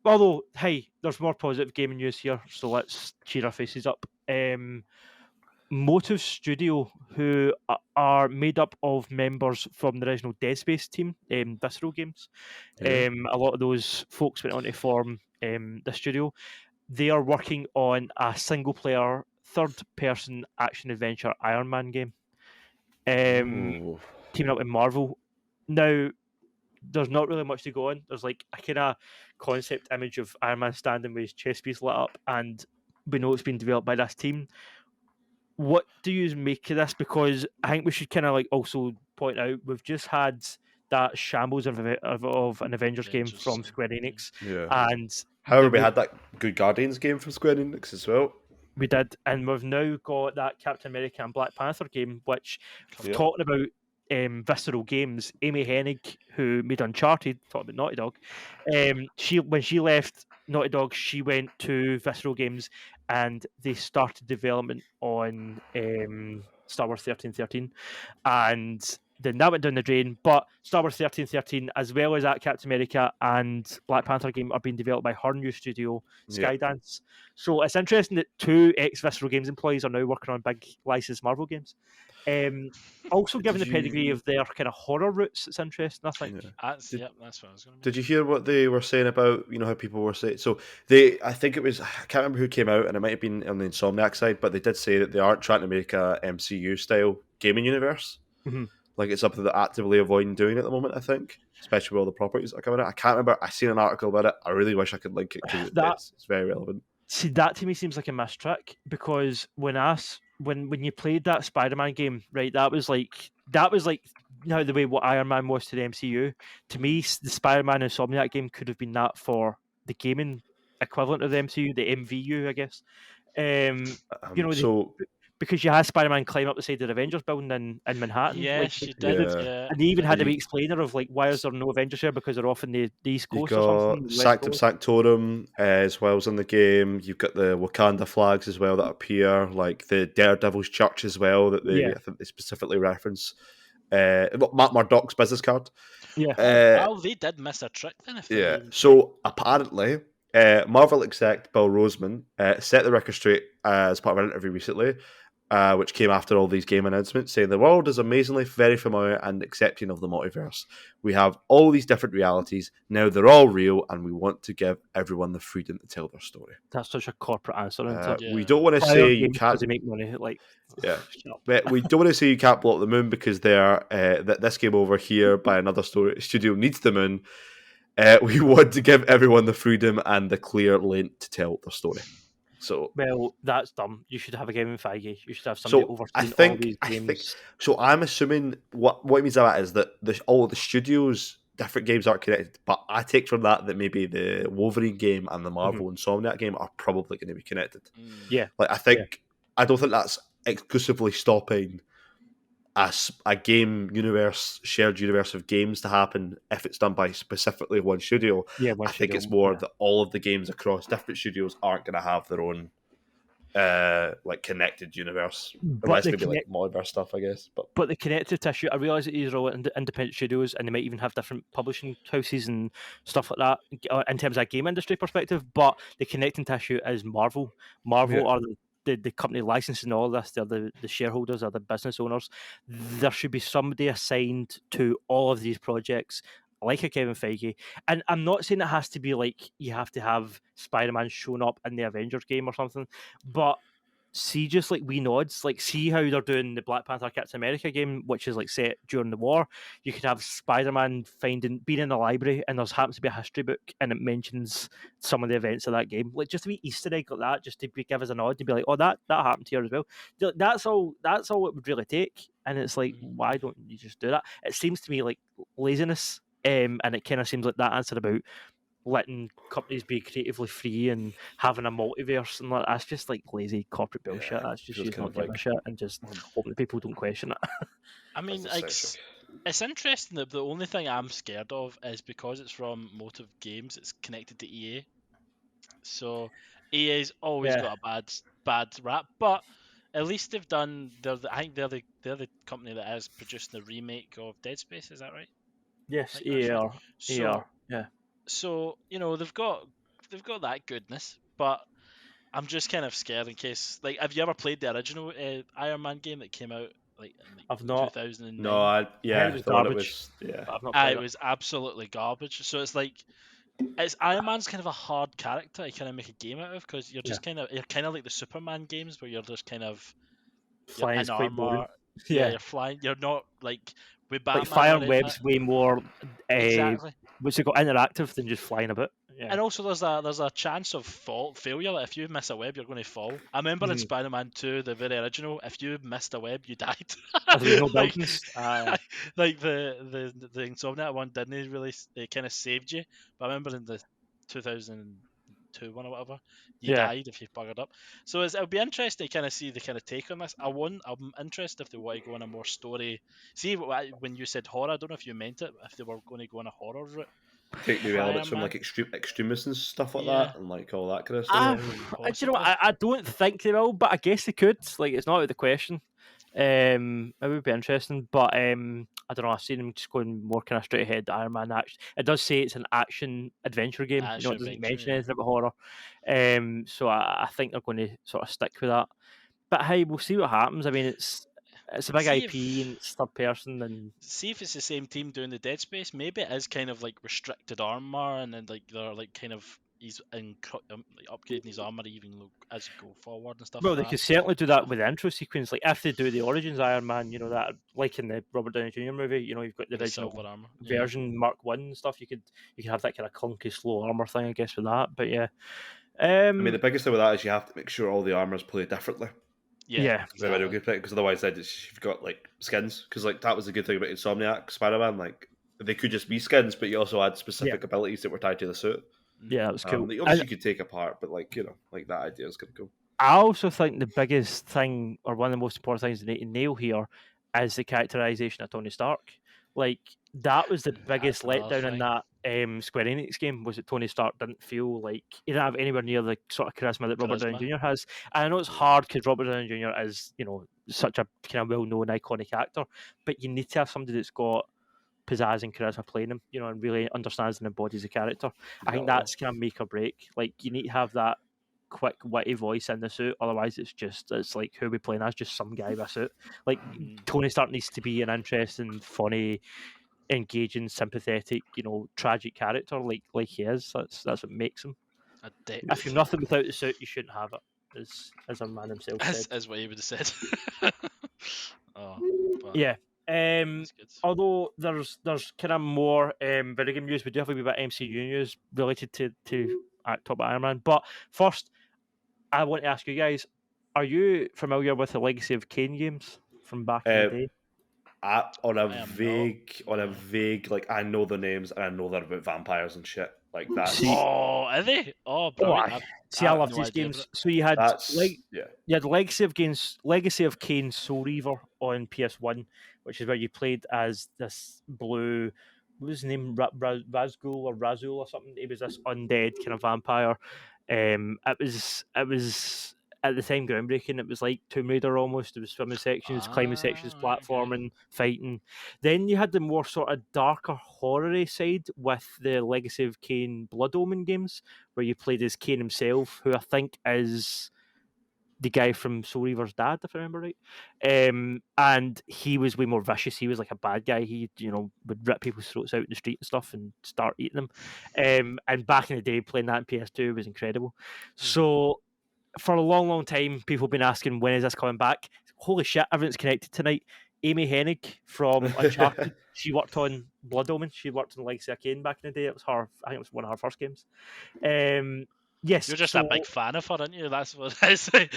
although hey, there's more positive gaming news here, so let's cheer our faces up. Motive Studio, who are made up of members from the original Dead Space team, Visceral Games. Yeah. A lot of those folks went on to form the studio. They are working on a single-player, third-person action-adventure Iron Man game. Ooh. Teaming up with Marvel. Now, there's not really much to go on. There's like a kind of concept image of Iron Man standing with his chest piece lit up, and we know it's been developed by this team. What do you make of this? Because I think we should kind of like also point out we've just had that shambles of an Avengers game from Square Enix, Yeah. and However, we had that good Guardians game from Square Enix as well. we did, and we've now got that Captain America and Black Panther game, which talking about Visceral Games, Amy Hennig, who made Uncharted, talking about Naughty Dog, when she left Naughty Dog, she went to Visceral Games, and they started development on Star Wars 1313, and then that went down the drain. But Star Wars 1313, as well as that Captain America and Black Panther game, are being developed by her new studio, Skydance. So it's interesting that two ex-Visceral Games employees are now working on big licensed Marvel games. Also, given the pedigree of their kind of horror roots, it's interesting, I think. That's what I was going to. Did you hear what they were saying about, how people were saying? So I think it was, I can't remember who came out, and it might have been on the Insomniac side, but they did say that they aren't trying to make a MCU style gaming universe. Mm-hmm. Like it's something they're actively avoiding doing at the moment, I think, especially with all the properties that are coming out. I can't remember. I seen an article about it. I really wish I could link it because it's very relevant. See, that to me seems like a missed trick, because when you played that Spider-Man game, right, that was like the way what Iron Man was to the MCU. To me, the Spider-Man Insomniac game could have been that for the gaming equivalent of the MCU, the MVU, I guess. Because you had Spider-Man climb up the side of the Avengers building in Manhattan. Yeah, she did. Yeah. And they even had a wee explainer of like, why is there no Avengers here? Because they're off in the East Coast or something. Sanctum Sanctorum as well as in the game. You've got the Wakanda flags as well that appear, like the Daredevil's Church as well that I think they specifically reference. Matt Murdock's business card. Yeah. They did miss a trick then. So apparently, Marvel exec Bill Roseman set the record straight as part of an interview recently, which came after all these game announcements, saying the world is amazingly very familiar and accepting of the multiverse. We have all these different realities. Now they're all real, and we want to give everyone the freedom to tell their story. That's such a corporate answer. We don't want to say you can't make money. We don't want to say you can't blow up the moon because that this game over here by another studio needs the moon. We want to give everyone the freedom and the clear lane to tell their story. So, well, that's dumb. You should have a Kevin Feige. You should have somebody overseeing all these games. So I'm assuming what it means by that is that all of the studios, different games aren't connected. But I take from that maybe the Wolverine game and the Marvel Insomniac game are probably going to be connected. Yeah. Like I don't think that's exclusively stopping a game universe, shared universe of games to happen if it's done by specifically one studio. Yeah, I think it's more that all of the games across different studios aren't going to have their own connected universe, unless maybe like multiverse stuff, I guess. But the connective tissue, I realise that these are all independent studios, and they might even have different publishing houses and stuff like that in terms of a game industry perspective. But the connecting tissue is Marvel. Marvel are the company licensing all this. They're the shareholders, are the business owners. There should be somebody assigned to all of these projects, like a Kevin Feige. And I'm not saying it has to be like you have to have Spider-Man showing up in the Avengers game or something, but see just like wee nods, like see how they're doing the Black Panther Captain America game, which is like set during the war. You could have Spider-Man being in the library, and there's happens to be a history book, and it mentions some of the events of that game, like just a wee Easter egg like that, just to give us a nod and be like, oh, that happened here as well. That's all it would really take. And it's like, why don't you just do that? It seems to me like laziness, and it kind of seems like that answer about letting companies be creatively free and having a multiverse and that's just like lazy corporate bullshit. That's just not giving a shit and just hoping that people don't question it. I mean, it's interesting that the only thing I'm scared of is because it's from Motive Games, it's connected to EA. So EA's always got a bad rap, but at least they've done. I think they're the company that is producing the remake of Dead Space. Is that right? Yes, EA are. Yeah. So they've got that goodness, but I'm just kind of scared in case. Like, have you ever played the original Iron Man game that came out like in I've not. 2009? No, I heard it was the one that garbage, was, yeah. but I've not played It it. was absolutely garbage. So it's like Iron Man's kind of a hard character to kind of make a game out of because you're just you're kind of like the Superman games where you're just kind of you're Flying is in quite boring. armor. Yeah, Yeah, you're flying. You're not like with like Batman fire or and anything. web's way more Exactly. what's it called, interactive than just flying about. Yeah. And also, there's a chance of failure. Like if you miss a web, you're going to fall. I remember in Spider-Man 2, the very original, if you missed a web, you died. There was no like, buildings. like the Insomniac one didn't really. It kind of saved you. But I remember in the 2002 one or whatever, you died if you buggered up. So it'll be interesting to kind of see the kind of take on this. I'm interested if they want to go on a more story. See, when you said horror, I don't know if you meant it. If they were going to go on a horror route. Take maybe elements from Man. like extremists and stuff like Yeah. that, and like all that kind of stuff. Do you know what? I don't think they will, but I guess they could. Like, it's not out of the question. It would be interesting, but I don't know. I've seen them just going more kind of straight ahead. Iron Man action. It does say it's an action adventure game. It doesn't mention anything about horror. So I think they're going to sort of stick with that. But hey, we'll see what happens. I mean, it's a big IP and it's third person. And see if it's the same team doing the Dead Space. Maybe it is kind of like restricted armor, and then like they're like kind of he's upgrading his armor even as you go forward and stuff. Well, like they that. could certainly do that with the intro sequence. Like if they do the Origins Iron Man, that like in the Robert Downey Jr. movie, you've got the original armor version Mark 1 and stuff. You could have that kind of clunky slow armor thing, I guess, with that. But yeah, I mean, the biggest thing with that is you have to make sure all the armors play differently. Yeah, exactly. Because otherwise, you've got like skins. Because like that was the good thing about Insomniac Spider-Man. Like they could just be skins, but you also had specific abilities that were tied to the suit. Yeah, that was cool. Obviously, you could take apart, but like like that idea is gonna go. I also think the biggest thing, or one of the most important things they need to nail here, is the characterization of Tony Stark. Like that was the biggest letdown in that Square Enix game, was that Tony Stark didn't feel like he didn't have anywhere near the sort of charisma that Robert Downey Jr. has. And I know it's hard because Robert Downey Jr. is such a kind of well-known iconic actor, but you need to have somebody that's got pizzazz and charisma playing him, and really understands and embodies the character. I think that's kind of make or break. Like you need to have that quick, witty voice in the suit. Otherwise, it's like who are we playing as? Just some guy with a suit. Like Tony Stark needs to be an interesting, funny, engaging, sympathetic, tragic character like he is. That's what makes him. If you're nothing without the suit, you shouldn't have it. As a man himself said. As what he would have said. Yeah. Although there's kind of more video game news, we do have a wee bit of MCU news related to talk about Iron Man. But first, I want to ask you guys: are you familiar with the Legacy of Kain games from back in the day? On a vague, like I know the names and I know they're about vampires and shit like that. Are they? Oh, brilliant! I love these games. So you had you had Legacy of Kain Soul Reaver on PS1, which is where you played as this blue. What was his name? Razgul or Razul or something. He was this undead kind of vampire. It was at the time groundbreaking. It was like Tomb Raider almost. There was swimming sections, climbing sections, platforming, fighting. Then you had the more sort of darker horror side with the Legacy of Kain Blood Omen games, where you played as Kain himself, who I think is the guy from Soul Reaver's dad, if I remember right. And he was way more vicious. He was like a bad guy. He, would rip people's throats out in the street and stuff and start eating them. And back in the day, playing that in PS2 was incredible. So for a long, long time, people have been asking, when is this coming back? Holy shit, everything's connected tonight. Amy Hennig from Uncharted, she worked on Blood Omen. She worked on Legacy of Kain back in the day. It was her, I think it was one of her first games. Yes, you're just a big fan of her, aren't you? That's what I say.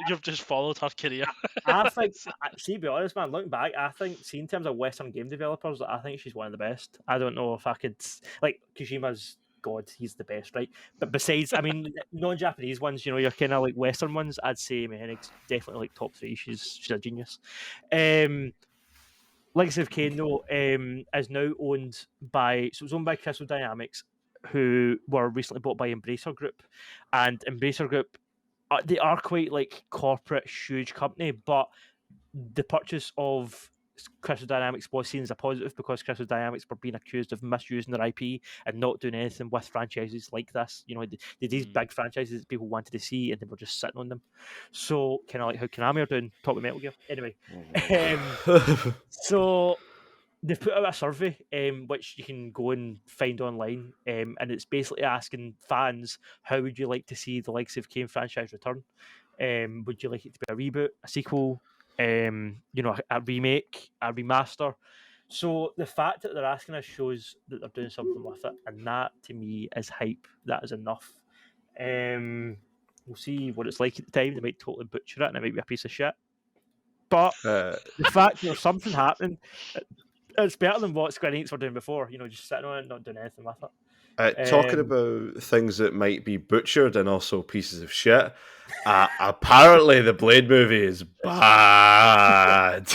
You've just followed her career. I think, see, to be honest, man, looking back, I think, in terms of Western game developers, I think she's one of the best. I don't know if I could, like, Kojima's God, he's the best, right? But besides, I mean, non-Japanese ones, your kind of like Western ones, I'd say Henig's definitely like top 3. She's a genius. Legacy of Kain, though, is now owned by, so it's owned by Crystal Dynamics, who were recently bought by Embracer Group. And Embracer Group, they are quite like corporate, huge company, but the purchase of Crystal Dynamics was seen as a positive because Crystal Dynamics were being accused of misusing their IP and not doing anything with franchises like this. You know, these big franchises that people wanted to see and they were just sitting on them. So kind of like how Konami are doing Top of Metal Gear. Anyway, so they've put out a survey, which you can go and find online, and it's basically asking fans, how would you like to see the likes of Kane franchise return? Would you like it to be a reboot, a sequel, a remake, a remaster? So the fact that they're asking us shows that they're doing something with it, and that to me is hype. That is enough. We'll see what it's like at the time. They might totally butcher it, and it might be a piece of shit. But the fact there's something happening, it's better than what Square Enix were doing before. Just sitting on it, and not doing anything with it. Talking about things that might be butchered and also pieces of shit, apparently the Blade movie is bad.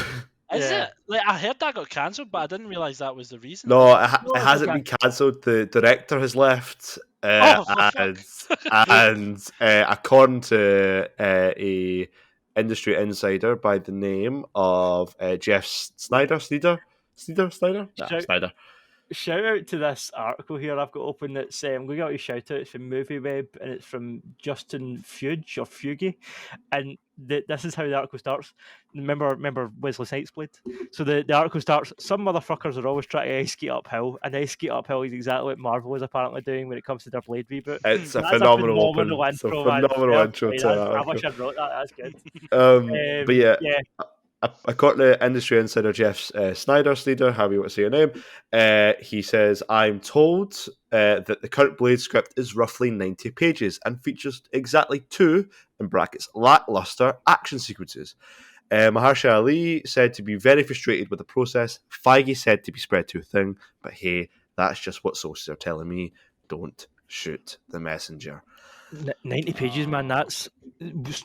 Is it? Like, I heard that got cancelled, but I didn't realise that was the reason. No, it hasn't been cancelled. The director has left, and according to a industry insider by the name of Jeff Snyder. Shout out to this article here I've got open. That's I'm going to give you a shout out. It's from MovieWeb and it's from Justin Fuge, and this is how the article starts. Remember Wesley Snipes Blade? So the article starts. Some motherfuckers are always trying to ice skate uphill, and ice skate uphill is exactly what Marvel is apparently doing when it comes to their Blade reboot. It's a phenomenal intro. It's a phenomenal intro to that. I wish I'd wrote that. That's good. But yeah. According to industry insider Jeff Snyder, however you want to say your name, he says, I'm told that the current Blade script is roughly 90 pages and features exactly 2, in brackets, lackluster action sequences. Mahershala Ali said to be very frustrated with the process. Feige said to be spread too thin, but hey, that's just what sources are telling me. Don't shoot the messenger. 90 pages, man. That's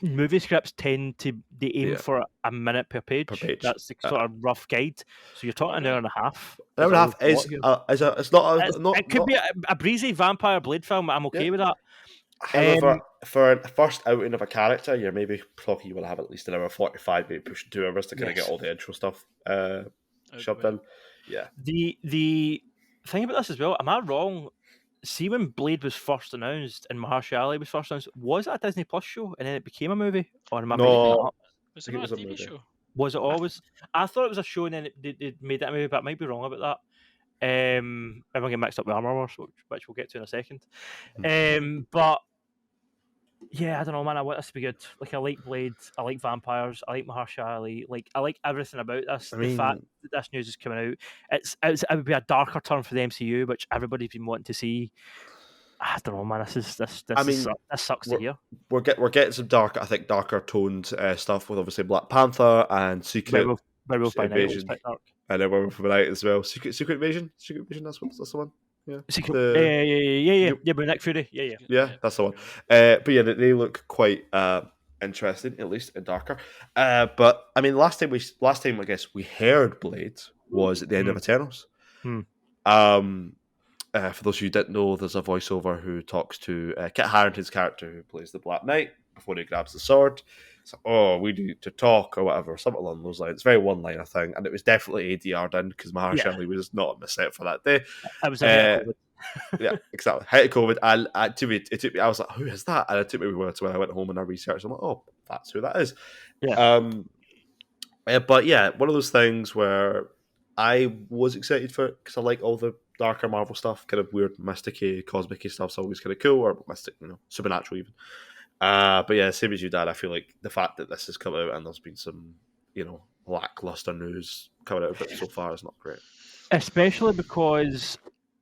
movie scripts tend to aim for a minute per page. That's the sort of rough guide. So you're talking an hour and a half. An hour and a half is it's not. It could be a breezy vampire Blade film. I'm okay with that. However, for a first outing of a character, you're maybe talking you will have at least an hour 45, maybe pushing 2 hours to kind of get all the intro stuff shoved in. Yeah. The thing about this as well, am I wrong? See, when Blade was first announced and Mahershala Ali was first announced, was it a Disney Plus show and then it became a movie? Or am I making it up? Was it not a TV show? Was it always? I thought it was a show and then they made it a movie, but I might be wrong about that. Everyone get mixed up with Armor Wars, which we'll get to in a second. But yeah, I don't know, man. I want this to be good. Like, I like Blade, I like vampires, I like Mahershala Ali, I like everything about this. The fact that this news is coming out, it would be a darker turn for the MCU, which everybody's been wanting to see. I don't know, man. This sucks to hear. We're getting some darker toned stuff with obviously Black Panther and Secret Werewolf by Night. And then Werewolf by Night as well. Secret Invasion. That's the one. Yeah, but Nick Fury, yeah, that's the one. But yeah, they look quite interesting, at least, and darker. But I mean, last time I guess we heard Blade was at the end of Eternals. For those of you who didn't know, there's a voiceover who talks to Kit Harington's character who plays the Black Knight before he grabs the sword. It's like, we need to talk or whatever, something along those lines. It's a very one-liner thing, and it was definitely ADR'd in because Mahershala Ali was not on the set for that day. I was yeah, exactly. Height of COVID, and it took me. I was like, "Who is that?" And it took me a while to when I went home and I researched. I'm like, "Oh, that's who that is." Yeah. But yeah, one of those things where I was excited for it because I like all the darker Marvel stuff, kind of weird, mysticy, cosmic-y stuff's always kind of cool, or mystic, supernatural even. But yeah, same as you, Dad. I feel like the fact that this has come out and there's been some, lackluster news coming out of it so far is not great. Especially because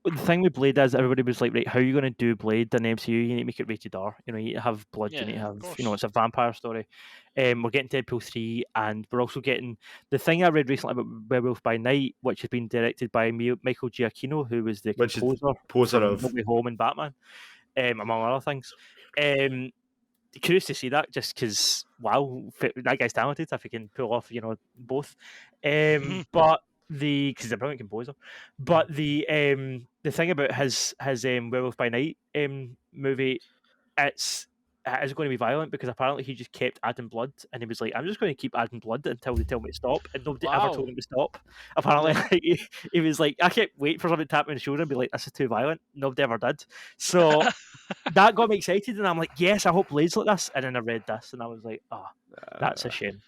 the thing with Blade is everybody was like, right, how are you going to do Blade in the MCU? You need to make it rated R. You need to have blood. You need to have, it's a vampire story. We're getting Deadpool 3, and we're also getting the thing I read recently about Werewolf by Night, which has been directed by Michael Giacchino, who was the composer of No Way Home and Batman, among other things. Curious to see that, just because that guy's talented if he can pull off both. But because he's a brilliant composer. But the thing about his Werewolf by Night movie, it's it is going to be violent, because apparently he just kept adding blood, and he was like, I'm just going to keep adding blood until they tell me to stop, and nobody ever told him to stop. Apparently, he was like, I kept waiting for somebody to tap me on the shoulder and be like, this is too violent. Nobody ever did. So that got me excited, and I'm like, yes, I hope Blade's like this. And then I read this, and I was like, oh, that's a shame.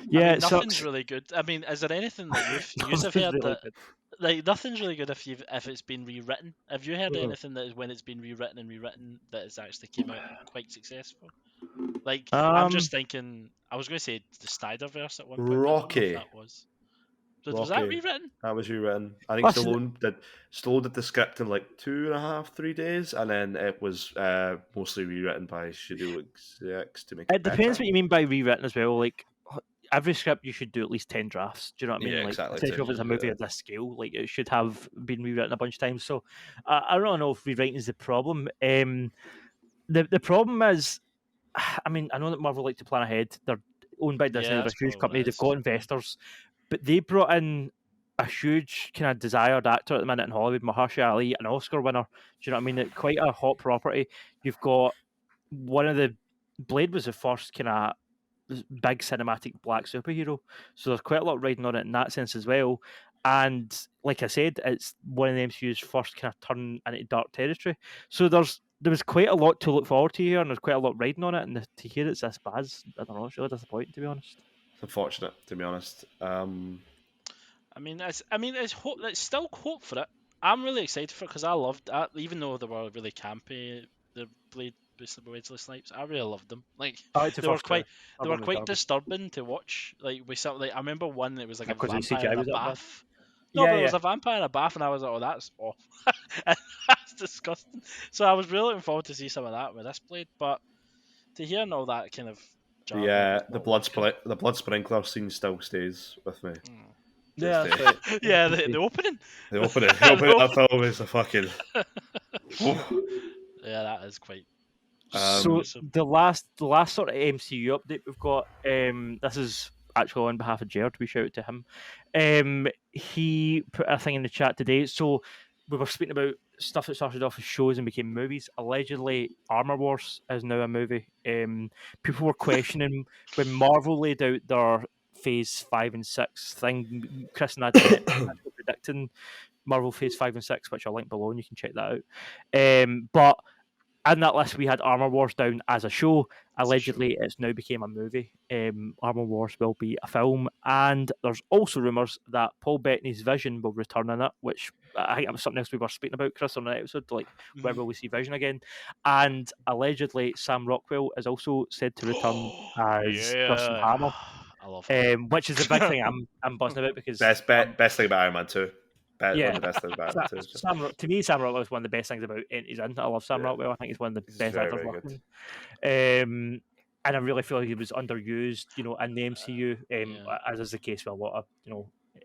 Yeah, I mean, nothing's really good. I mean, is there anything that you've have heard really that good. like nothing's really good if it's been rewritten? Have you heard anything that is when it's been rewritten and rewritten that has actually came out quite successful? Like I'm just thinking, I was going to say the Snyderverse at one point. But I don't know if that was. Was that rewritten? That was rewritten. I think Stallone did the script in like 2.5-3 days, and then it was mostly rewritten by studio execs to make it depends better. what you mean by rewritten as well. Like, every script, you should do at least 10 drafts. Do you know what I mean? Yeah, like, exactly. especially if it's a movie of this scale, like, it should have been rewritten a bunch of times. So I don't know if rewriting is the problem. The problem is, I mean, I know that Marvel like to plan ahead. They're owned by Disney. They're a huge company. They've got investors, but they brought in a huge kind of desired actor at the minute in Hollywood, Mahershala Ali, an Oscar winner. Do you know what I mean? It's quite a hot property. You've got one of the Blade was the first kind of big cinematic black superhero, so there's quite a lot riding on it in that sense as well. And like I said, it's one of the MCU's first kind of turn into dark territory. So there was quite a lot to look forward to here, and there's quite a lot riding on it. And to hear it's this bad, I don't know, it's really disappointing, to be honest. It's unfortunate, to be honest. I mean, it's hope. There's still hope for it. I'm really excited for it because I loved that, even though they were really campy. The Blade Wesley Snipes, I really loved them. Like they were quite disturbing to watch. Like I remember one that was like a vampire in a bath. No, but it was a vampire in a bath, and I was like, oh, that's awful. That's disgusting. So I was really looking forward to see some of that with this Blade, but to hear all that kind of the blood sprinkler scene still stays with me. Yeah, the opening. The opening of that film is a fucking. Yeah, that is quite. So the last sort of MCU update we've got, this is actually on behalf of Jared. We shout out to him. He put a thing in the chat today. So we were speaking about stuff that started off as shows and became movies. Allegedly, Armor Wars is now a movie. People were questioning when Marvel laid out their Phase 5 and 6 thing. Chris and I did predicting Marvel Phase 5 and 6, which I'll link below, and you can check that out. But in that list, we had Armor Wars down as a show. Allegedly, it's now became a movie. Armor Wars will be a film, and there's also rumours that Paul Bettany's Vision will return in it, which I think that was something else we were speaking about, Chris, on an episode, like where will we see Vision again? And allegedly, Sam Rockwell is also said to return as Justin Hammer. I love him. Which is a big thing I'm buzzing about, because best thing about Iron Man 2. One of the best things about Iron Man 2. To me, Sam Rockwell is one of the best things about He's In. I love Sam Rockwell. I think he's one of the best actors working. And I really feel like he was underused, in the MCU, as is the case with a lot of,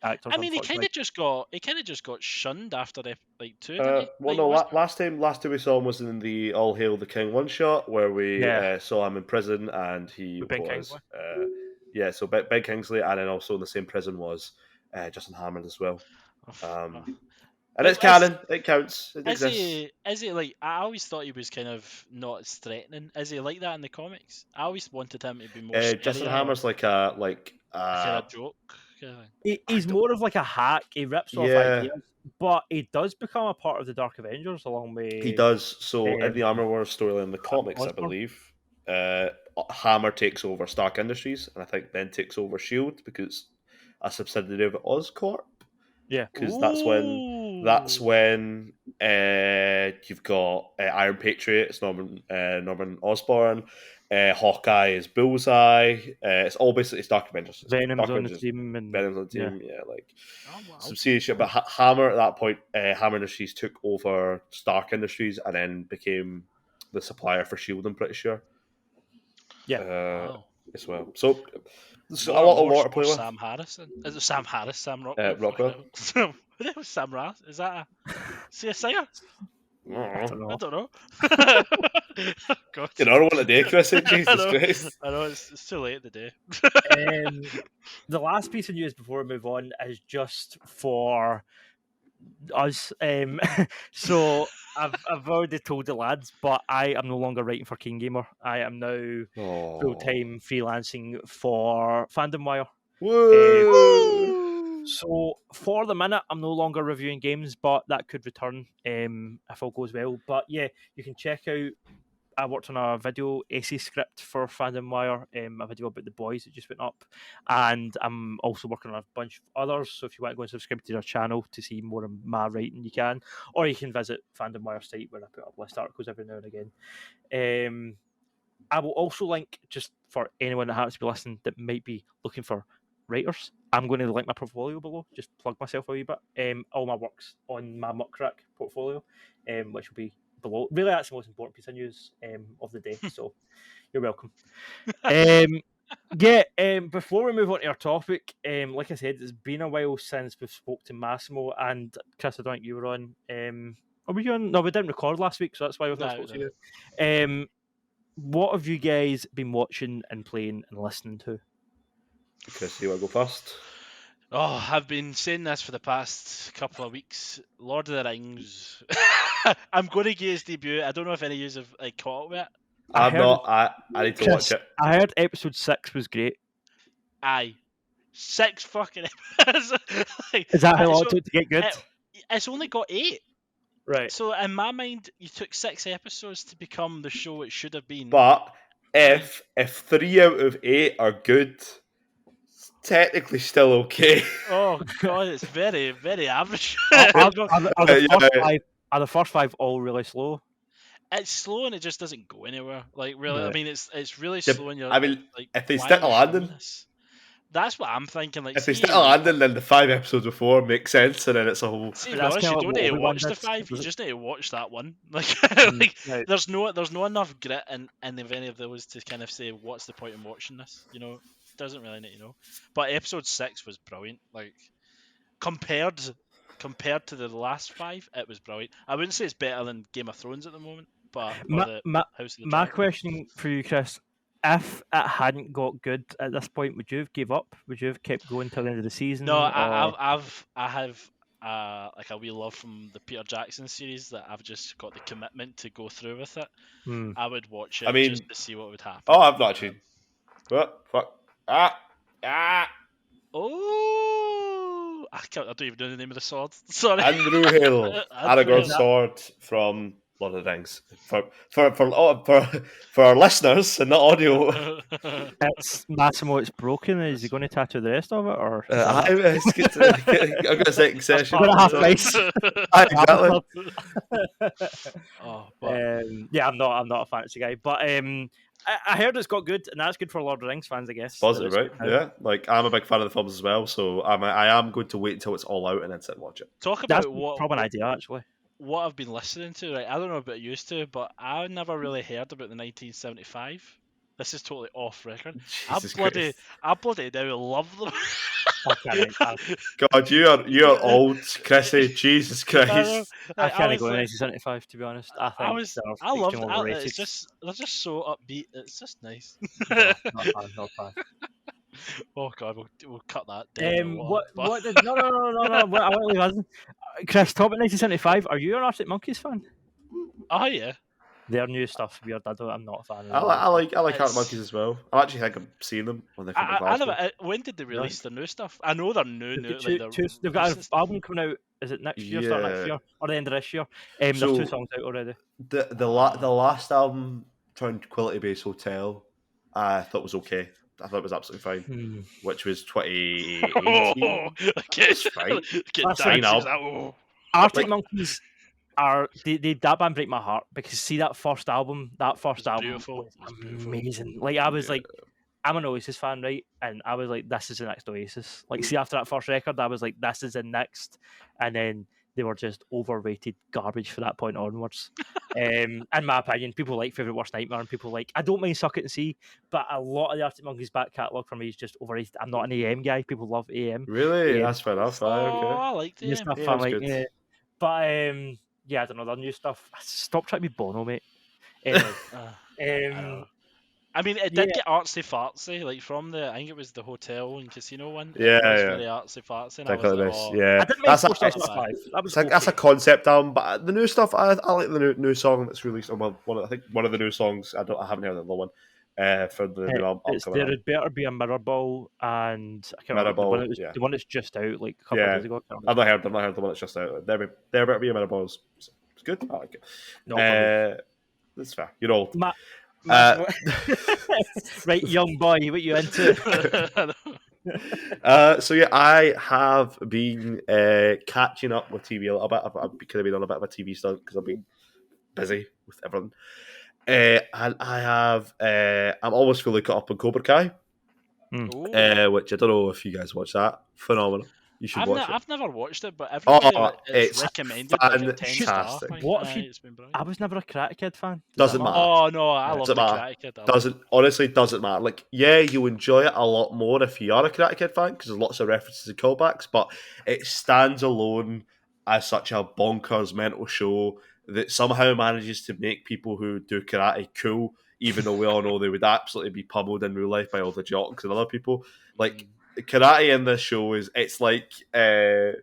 actors. I mean, he kind of just got shunned after like 2. Last time we saw him was in the All Hail the King one shot, where we saw him in prison, and he was so Ben Kingsley, and then also in the same prison was Justin Hammond as well. And it's canon. It counts. It exists. Is he like? I always thought he was kind of not as threatening. Is he like that in the comics? I always wanted him to be more. Justin Hammer's like a kind of joke. He's more of like a hack. He rips off ideas, but he does become a part of the Dark Avengers along with. He does. So in the Armor Wars storyline in the comics, I believe, Hammer takes over Stark Industries, and I think then takes over Shield because a subsidiary of Oscorp. Yeah, because that's when you've got Iron Patriot, it's Norman Osborn, Hawkeye is Bullseye. It's all basically Stark Avengers. Venom's on the team, some serious shit. But Hammer at that point, Hammer Industries took over Stark Industries and then became the supplier for Shield. I'm pretty sure. Yeah, as well. So. There's a lot to play with. Sam Harrison. Is it Sam Harris? Sam Rockwell? Rockwell. Who the hell is Sam Harris? Is that a singer? I don't know. God. You don't want to do, Chris. Jesus Christ. I know, it's too late in the day. The last piece of news before we move on is just for us. So I've already told the lads, but I am no longer writing for Keen Gamer. I am now full time freelancing for Fandom Wire. Woo! So for the minute, I'm no longer reviewing games, but that could return if all goes well. But yeah, you can check out. I worked on a video essay script for Fandom Wire, a video about the boys that just went up, and I'm also working on a bunch of others. So if you want to go and subscribe to their channel to see more of my writing, you can, or you can visit Fandom Wire site where I put up list articles every now and again. I will also link, just for anyone that happens to be listening that might be looking for writers, I'm going to link my portfolio below, just plug myself a wee bit. All my work's on my Muckrack portfolio, which will be below. Really, that's the most important piece of news of the day, so you're welcome. Before we move on to our topic, like I said, it's been a while since we've spoke to Massimo, and Chris, I don't think you were on. Were you on? No, we didn't record last week, so that's why we've not spoken to you. What have you guys been watching and playing and listening to? Chris, you want to go first? Oh, I've been saying this for the past couple of weeks. Lord of the Rings. I'm going to get his debut. I don't know if any of you have caught up with it. I need to watch it. I heard episode 6 was great. Aye. 6 fucking episodes. Is that how long it took to get good? It's only got 8. Right. So in my mind, you took 6 episodes to become the show it should have been. But if 3 out of 8 are good, it's technically still okay. Oh god, it's very, very average. Are the first 5 all really slow? It's slow and it just doesn't go anywhere. Like really, I mean, it's really slow. And you're, like, if they why stick are a we landing, showing this? That's what I'm thinking. Like, if they stick a landing, then the 5 episodes before make sense, and then it's a whole. See, to be honest, you don't need to watch the 5. You just need to watch that one. Like, like there's no enough grit in any of those to kind of say what's the point in watching this. You know, doesn't really need to know. But episode 6 was brilliant. Like compared to the last 5, it was brilliant. I wouldn't say it's better than Game of Thrones at the moment, but my question for you, Chris. If it hadn't got good at this point, would you have gave up? Would you have kept going till the end of the season? No, I have like a wee love from the Peter Jackson series that I've just got the commitment to go through with it. I would watch it just to see what would happen. Oh, I've not actually. What? Fuck. Oh! I don't even know the name of the sword. Sorry. Andrew Hill. Aragorn's sword from Lord of the Rings. For our listeners and not audio. It's Massimo. It's broken. Is he going to tattoo the rest of it, or? I've got a second session. Exactly. But... I'm not a fantasy guy, but I heard it's got good, and that's good for Lord of the Rings fans, I guess. Positive, right? Yeah, like I'm a big fan of the films as well, so I am going to wait until it's all out and then sit and watch it. Talk about probably an idea, actually. What I've been listening to, right? I don't know about you two, but I never really heard about the 1975. This is totally off record. I bloody now love them. God, you're old, Chrissy. Jesus Christ! I can't go in 1975, to be honest. I love it. They're just so upbeat. It's just nice. Not fan. Oh God, we'll cut that. No. I want to leave. Chris, top at 1975. Are you an Arctic Monkeys fan? Oh yeah. Their new stuff's weird. I'm not a fan of I like Arctic Monkeys as well. I actually think I've seen them when they come to when did they release their new stuff? I know they're new. They've got an album coming out. Is it next year? Start next year or the end of this year? There's 2 songs out already. The last album, Tranquility Base Hotel, I thought was okay. I thought it was absolutely fine, which was 2018. That's fine. That's fine. Arctic Monkeys are that band break my heart, because see that first album was amazing. Like I was like, I'm an Oasis fan, right? And I was like, this is the next Oasis. Like, see, after that first record, I was like, this is the next, and then they were just overrated garbage from that point onwards. In my opinion, people like Favourite Worst Nightmare, and people like, I don't mind Suck It and See, but a lot of the Arctic Monkeys back catalogue for me is just overrated. I'm not an AM guy. People love AM. Really? That's fair enough. Okay. I like the stuff. I'm like, yeah. But I don't know, their new stuff. Stop trying to be Bono, mate. Anyway, I mean, it did get artsy fartsy, like from I think it was the hotel and casino one. Yeah, it was yeah. very artsy fartsy, and I was Exactly like, this. oh, Yeah, I didn't mind that's Four Steps to that's bad. Five. That was that's a okay. concept album, but the new stuff, I like the new song that's released. Well, I think one of the new songs. I haven't heard the other one. For the new album It's coming There out. Had Better Be a Mirror Ball, and I can't remember Mirrorball, the one that's just out like a couple of days ago. I've not heard the one that's just out. There better be a Mirrorball. It's good. I like it. Not for me. That's fair. You're old. Right, young boy, what you into? So yeah, I have been catching up with TV a little bit. I've kind of been on a bit of a TV stunt because I've been busy with everything. And I have, I'm almost fully caught up on Cobra Kai, which I don't know if you guys watch that. Phenomenal. You should watch it. I've never watched it, but everybody it's recommended. Fantastic. What if you? I was never a Karate Kid fan. Doesn't matter. Oh no, I love the Karate Kid. Doesn't matter. Like, yeah, you enjoy it a lot more if you are a Karate Kid fan because there's lots of references and callbacks, but it stands alone as such a bonkers mental show that somehow manages to make people who do karate cool, even though we all know they would absolutely be pummeled in real life by all the jocks and other people. Like, karate in this show it's like it's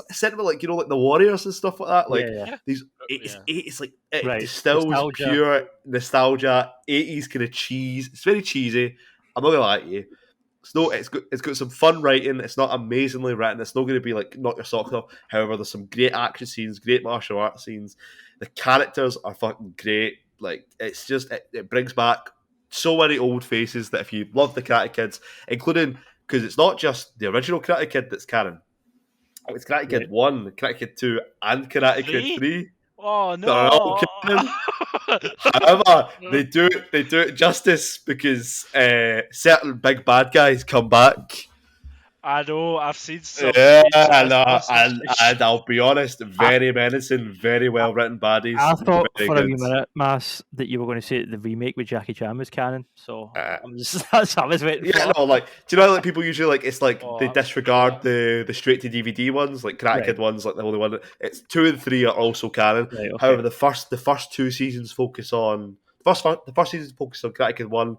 sentiment like, you know, like the Warriors and stuff like that. Like it's like it distills nostalgia. Pure nostalgia, 80s kind of cheese. It's very cheesy. I'm not gonna lie to you. It's got some fun writing. It's not amazingly written. It's not going to be like knock your socks off. However, there's some great action scenes, great martial arts scenes. The characters are fucking great. Like, it's just it brings back so many old faces that if you love the Karate Kids, including, because it's not just the original Karate Kid that's canon. It's Karate Kid 1, Karate Kid 2, and Karate Kid 3. Oh no! They're all canon. However, they do it justice because certain big bad guys come back. I know, I've seen some. And I'll be honest, very menacing, very well written baddies. I thought for a wee minute, Mass, that you were going to say that the remake with Jackie Chan was canon. So that's how I was waiting. Yeah, no, like, do you know, like, people usually like it's like they disregard the straight to DVD ones, like Karate Kid ones, like the only one. It's 2 and 3 are also canon. Right, okay. However, the first 2 seasons focus on the first season focus on Karate Kid 1.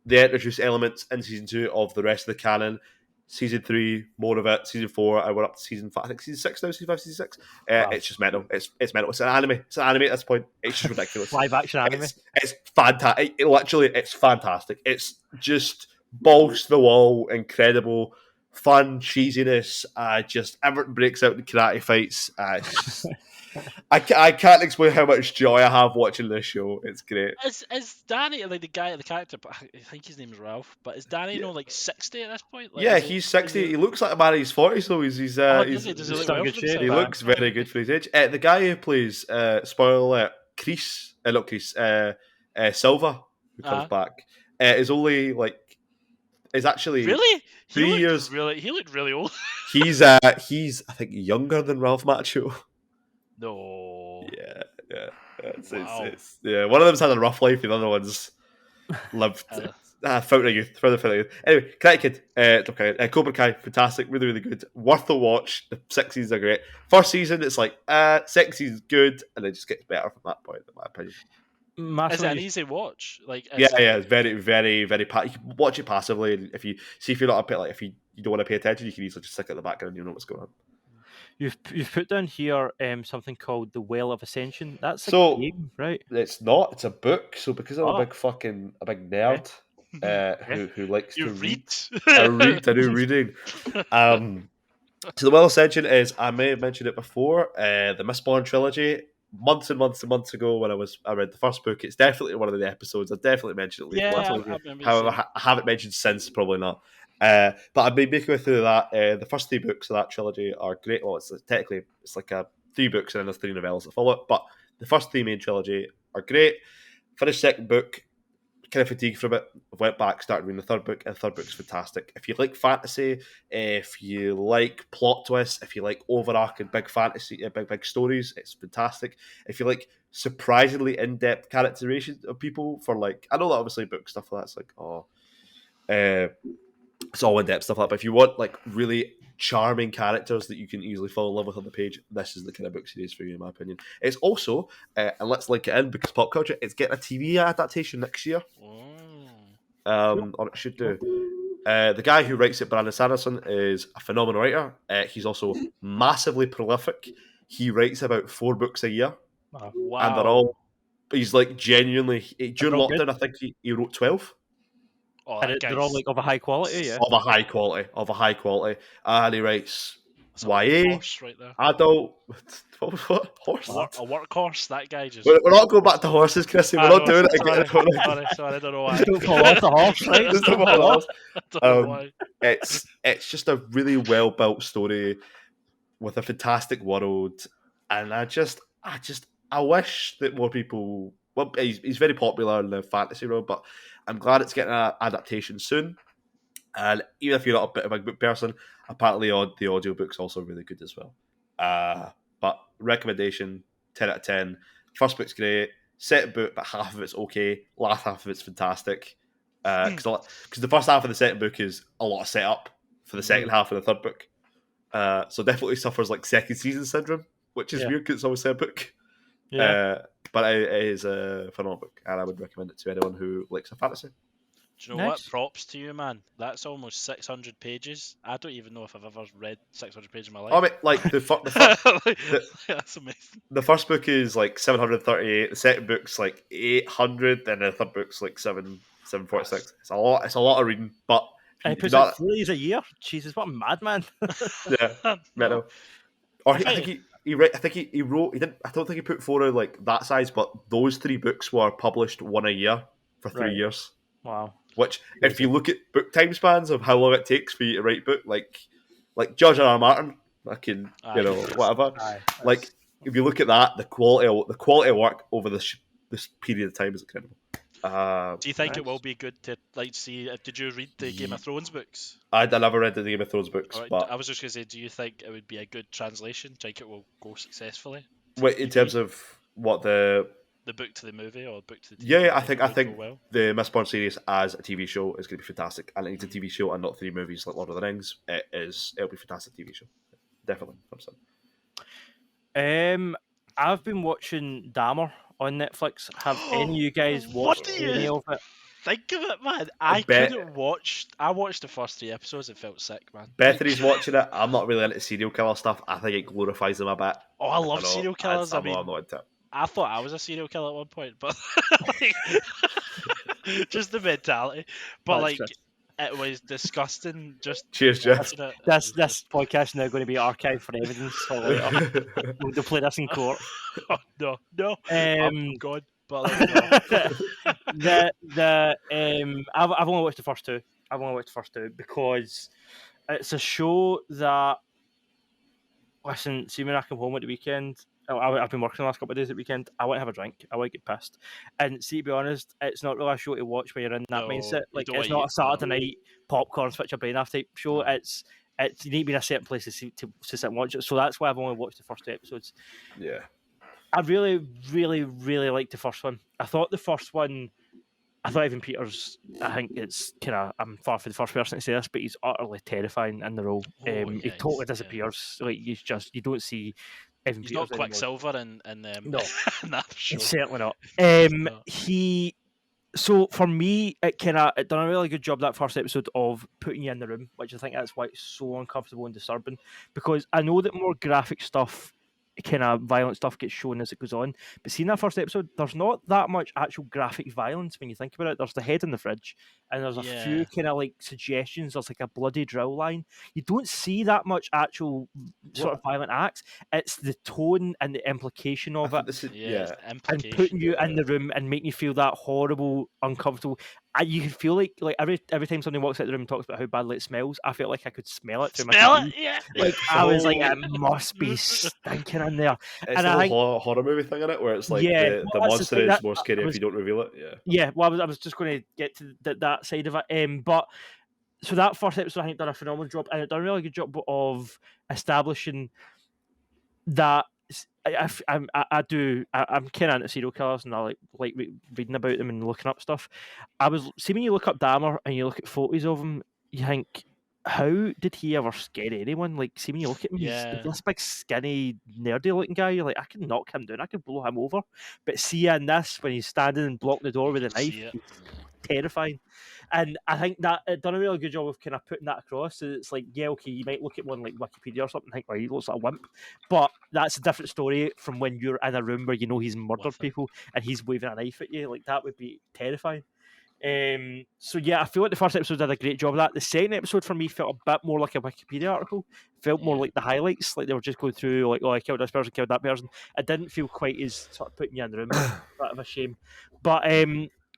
They introduce elements in season 2 of the rest of the canon. Season 3, more of it. Season 4, I went up to season 5. I think season 6 now. Season 5, season 6. Wow. It's just mental. It's mental. It's an anime. It's an anime at this point. It's just ridiculous. Live action anime. It's fantastic. It's fantastic. It's just balls to the wall, incredible, fun cheesiness. Just everything breaks out in karate fights. I can't explain how much joy I have watching this show. It's great. Is Danny, like the character? I think his name's Ralph. But is Danny, 60 at this point? Like, yeah, he's 60. He looks like a man in his 40s, so he's he looks very good for his age. The guy who plays spoiler alert, Chris, not Chris, Silva, who comes back, is only is actually really 3 years. He looked really old. He's I think younger than Ralph Macchio. No. Yeah. It's one of them's had a rough life, the other one's lived fountain of youth, further fountain of youth. Anyway, Karate Kid, Cobra Kai, fantastic, really, really good, worth the watch. The 6 seasons are great. First season, it's like 6 seasons good, and it just gets better from that point, in my opinion. Is it an easy watch? It's very, very, very. You can watch it passively, and if you're not a bit if you don't want to pay attention, you can easily just stick it in the background and you know what's going on. You've put down here something called the Well of Ascension. That's a game, right? It's not. It's a book. So because I'm a big nerd who likes to read, I do reading. So the Well of Ascension is, I may have mentioned it before, the Mistborn trilogy. Months and months and months ago, when I read the first book, it's definitely one of the episodes. I definitely mentioned it. However, I haven't mentioned since, probably not. But I've been making way through that. The first 3 books of that trilogy are great. Well, it's like 3 books and then there's 3 novellas that follow it. But the first 3 main trilogy are great. Finished second book, kind of fatigued from it. Went back, started reading the third book, and the third book's fantastic. If you like fantasy, if you like plot twists, if you like overarching big fantasy, big stories, it's fantastic. If you like surprisingly in-depth characterization of people for I know that obviously book stuff like that's it's all in-depth stuff like that, but if you want really charming characters that you can easily fall in love with on the page, this is the kind of book series for you, in my opinion. It's also, and let's link it in because pop culture, it's getting a TV adaptation next year. Or it should do. The guy who writes it, Brandon Sanderson, is a phenomenal writer. He's also massively prolific. He writes about 4 books a year. Wow. And they're all, he's like genuinely, during all lockdown, good. I think he wrote 12. Oh, And they're all like of a high quality, yeah. Of a high quality. And he writes YA, horse right there. adult, what? Horse? A workhorse, that guy just... We're not going back to horses, Chrissy. We're not doing it again. Sorry, I don't know why. Just don't fall off the horse, right? Just don't fall off. I don't know why. It's just a really well built story with a fantastic world, and I wish that more people. Well, he's very popular in the fantasy world, but I'm glad it's getting an adaptation soon. And even if you're not a big book person, apparently the audiobook's also really good as well. But recommendation, 10 out of 10. First book's great. Second book, but half of it's okay. Last half of it's fantastic. Because the first half of the second book is a lot of setup for the second half of the third book. So definitely suffers like second season syndrome, which is weird because it's always a book. Yeah. But it is a phenomenal book, and I would recommend it to anyone who likes a fantasy. Do you know what? Props to you, man. That's almost 600 pages. I don't even know if I've ever read 600 pages in my life. I mean, like that's amazing. The first book is like 738. The second book's like 800, and the third book's like 746. It's a lot of reading, but and he puts out 3 a year. Jesus, what a madman! Yeah, no. Or I think he wrote. He didn't. I don't think he put 4 out like that size, but those 3 books were published 1 a year for 3 years. Wow. Which, if you look at book time spans of how long it takes for you to write book, like George R. Martin, whatever. Like, if you look at that, the quality of work over this period of time is incredible. Do you think it will be good to see? Did you read the Game of Thrones books? I never read the Game of Thrones books, right, but I was just going to say, do you think it would be a good translation? Do you think it will go successfully? Wait, in terms of what the book to the movie or the book to the TV? Yeah, I think the Mistborn series as a TV show is going to be fantastic, and it needs a TV show and not 3 movies like Lord of the Rings. It'll be a fantastic TV show, definitely. I've been watching Dahmer on Netflix. Have any of you guys watched any of it? Think of it, man. I watched the first 3 episodes and felt sick, man. Bethany's watching it. I'm not really into serial killer stuff. I think it glorifies them a bit. Oh, I love serial killers. I'm not into it. I thought I was a serial killer at one point, but just the mentality. But it was disgusting. Just cheers, Jeff. This podcast is now going to be archived for evidence for later. We'll play this in court. Oh, no. Oh God. But I've only watched the first 2. Because it's a show that. Listen, see, when I come home at the weekend, I've been working the last couple of days at the weekend. I want to have a drink. I want to get pissed. And see, to be honest, it's not really a show to watch when you're in that mindset. Like, it's not a Saturday night popcorn switch your brain off type show. It's you need to be in a certain place to sit and watch it. So that's why I've only watched the first 2 episodes. Yeah. I really, really, really liked the first one. I thought Evan Peters, I think it's kind of, I'm far from the first person to say this, but he's utterly terrifying in the role. He totally disappears. Like, you don't see Evan Peters. He's not Quicksilver in no, that show. Certainly not. So for me, it done a really good job that first episode of putting you in the room, which I think that's why it's so uncomfortable and disturbing. Because I know that more graphic stuff, kind of violent stuff gets shown as it goes on, but seeing that first episode, there's not that much actual graphic violence when you think about it. There's the head in the fridge, and there's a few kind of like suggestions. There's like a bloody drill line. You don't see that much actual sort of violent acts. It's the tone and the implication of it, and putting you in the room and making you feel that horrible, uncomfortable. You can feel like every time somebody walks out the room and talks about how badly it smells, I felt like I could smell it through my TV. Yeah. Like I was like, it must be stinking in there. It's a horror movie thing in it, where it's like the monster is more scary if you don't reveal it. Yeah. Well, I was just going to get to that side of it. But so that first episode, I think, done a phenomenal job, and it done a really good job of establishing that. I'm kind of into serial killers, and I like reading about them and looking up stuff. When you look up Dahmer and you look at photos of him, you think how did he ever scare anyone? Like, see, when you look at him, he's this big, skinny, nerdy-looking guy. You're like, I could knock him down, I could blow him over. But see, in this, when he's standing and blocking the door with a knife, he's terrifying. And I think that it done a really good job of kind of putting that across. So it's like, yeah, okay, you might look at one like Wikipedia or something and think, well, he looks like a wimp. But that's a different story from when you're in a room where you know he's murdered people and he's waving a knife at you. Like, that would be terrifying. So yeah, I feel like the first episode did a great job of that. The second episode for me felt a bit more like a Wikipedia article. Felt more like the highlights, like they were just going through, like, oh, I killed this person, killed that person. It didn't feel quite as sort of putting you in the room. Bit of a shame, but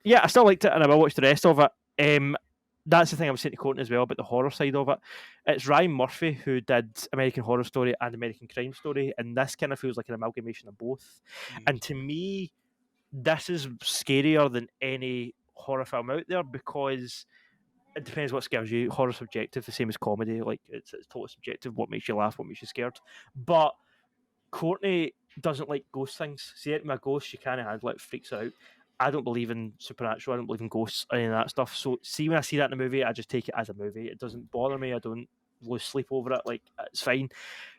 yeah, I still liked it, and I will watch the rest of it. That's the thing I was saying to Courtney as well about the horror side of it. It's Ryan Murphy who did American Horror Story and American Crime Story, and this kind of feels like an amalgamation of both. And to me, this is scarier than any horror film out there because it depends what scares you. Horror's subjective, the same as comedy. Like, it's totally subjective. What makes you laugh, what makes you scared. But Courtney doesn't like ghost things. See, it, my ghost, she can't handle it, freaks her out. I don't believe in supernatural. I don't believe in ghosts or any of that stuff. So, see, when I see that in a movie, I just take it as a movie. It doesn't bother me. I don't lose sleep over it. Like, it's fine.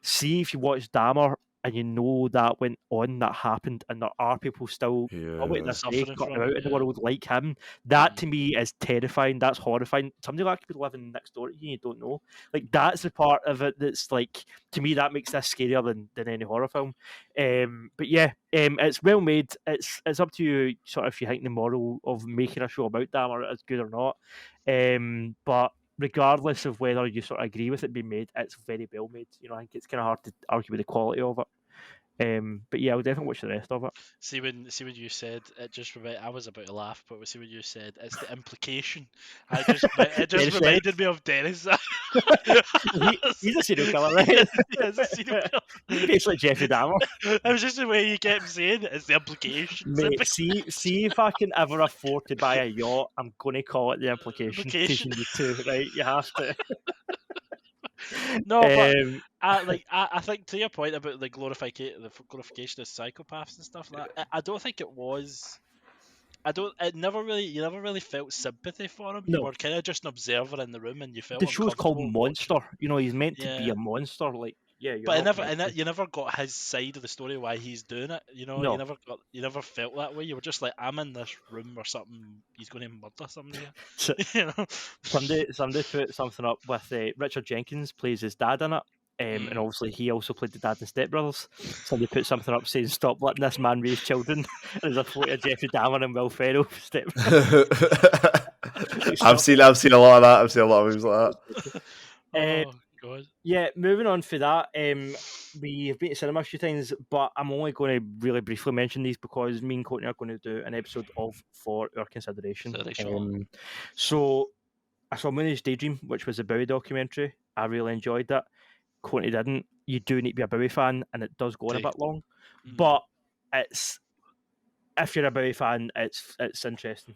See, if you watch Dahmer and you know that went on, that happened, and there are people still in this day cutting out in the world like him, that to me is terrifying. That's horrifying. Somebody like could be living next door to you, you don't know. Like, that's the part of it that's like, to me, that makes this scarier than any horror film. But yeah, it's well made. It's up to you, sort of, if you think the moral of making a show about Dahmer is good or not. But regardless of whether you sort of agree with it being made, it's very well made. You know, I think it's kind of hard to argue with the quality of it. But yeah, I'll definitely watch the rest of it. See when you said it, just I was about to laugh, but see when you said it's the implication, it just reminded me of Dennis. He's a serial killer, right? He's a serial killer. Basically Jeffrey Dahmer. It was just the way you kept saying it's the implication. Mate, see if I can ever afford to buy a yacht, I'm going to call it the implication. Because you need to, right? You have to. No, but I think to your point about the glorification of psychopaths and stuff like that, I don't think it was. You never really felt sympathy for him. You were kind of just an observer in the room, and you felt the show's called Monster. You know, he's meant to be a monster. Like, yeah, but you never got his side of the story why he's doing it. You know, you never felt that way. You were just like, I'm in this room or something. He's going to murder somebody. You know, somebody put something up with Richard Jenkins plays his dad in it. And obviously he also played the dad in Step Brothers. Somebody put something up saying, "Stop letting this man raise children." And there's a photo of Jeffrey Dahmer and Will Ferrell. Step I've seen a lot of that. I've seen a lot of movies like that. God. Yeah, moving on for that, we've been to cinema a few times, but I'm only going to really briefly mention these because me and Courtney are going to do an episode for our consideration. So I saw Mooney's Daydream, which was a Bowie documentary. I really enjoyed that. Courtney didn't. You do need to be a Bowie fan, and it does go on a bit long, but it's, if you're a Bowie fan, it's interesting.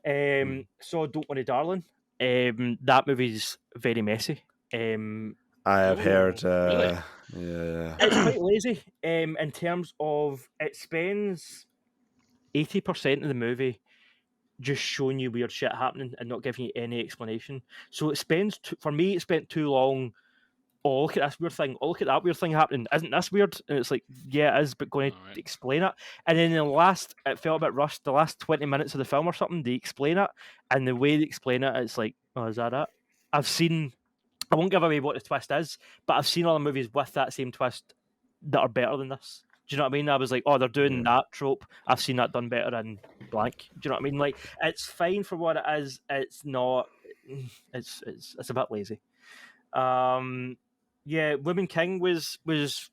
So Don't Worry Darling, that movie's very messy. I have heard. Really? Yeah, it's quite lazy. In terms of, it spends 80% of the movie just showing you weird shit happening and not giving you any explanation. So it spends for me, it spent too long. Oh, look at this weird thing. Oh, look at that weird thing happening. Isn't this weird? And it's like, yeah, it is, but going to explain it. And then it felt a bit rushed. The last 20 minutes of the film or something, they explain it. And the way they explain it, it's like, oh, is that it? I won't give away what the twist is, but I've seen other movies with that same twist that are better than this. Do you know what I mean? I was like, oh, they're doing that trope. I've seen that done better in blank. Do you know what I mean? Like, it's fine for what it is. It's not. It's a bit lazy. Yeah, Women King was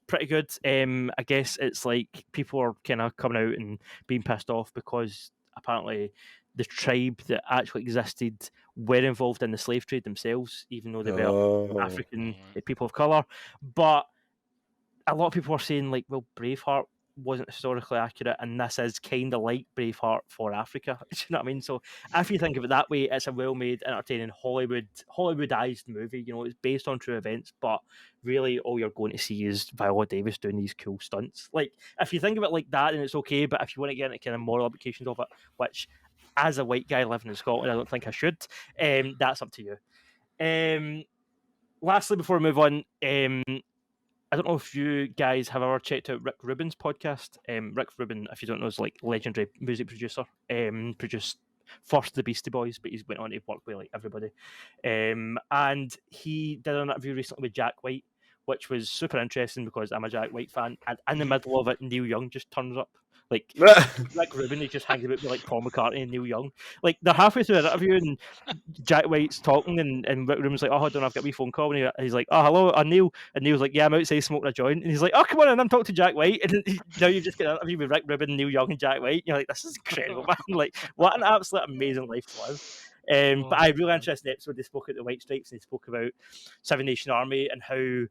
pretty good. I guess it's like people are kind of coming out and being pissed off because apparently the tribe that actually existed were involved in the slave trade themselves, even though they were African people of colour. But a lot of people are saying, like, well, Braveheart wasn't historically accurate, and this is kind of like Braveheart for Africa. Do you know what I mean? So if you think of it that way, it's a well-made, entertaining Hollywoodized movie. You know, it's based on true events, but really all you're going to see is Viola Davis doing these cool stunts. Like, if you think of it like that, then it's okay. But if you want to get into kind of moral implications of it, which as a white guy living in Scotland, I don't think I should, that's up to you. lastly, before we move on, I don't know if you guys have ever checked out Rick Rubin's podcast. Rick Rubin, if you don't know, is like legendary music producer. Produced first the Beastie Boys, but he's went on to work with like everybody. And he did an interview recently with Jack White, which was super interesting because I'm a Jack White fan. And in the middle of it, Neil Young just turns up. Like Rick Rubin, he just hangs about with like Paul McCartney and Neil Young. Like they're halfway through the interview and Jack White's talking and Rick Rubin's like, "Oh, hold on, I've got a wee phone call." And he's like, "Oh, hello, Neil." And Neil's like, "Yeah, I'm outside smoking a joint." And he's like, "Oh, come on in, I'm talking to Jack White." And now you've just got an interview with Rick Rubin, Neil Young, and Jack White. And you're like, "This is incredible, man! Like, what an absolute amazing life to live." But I really interesting episode. They spoke about the White Stripes. And they spoke about Seven Nation Army and how.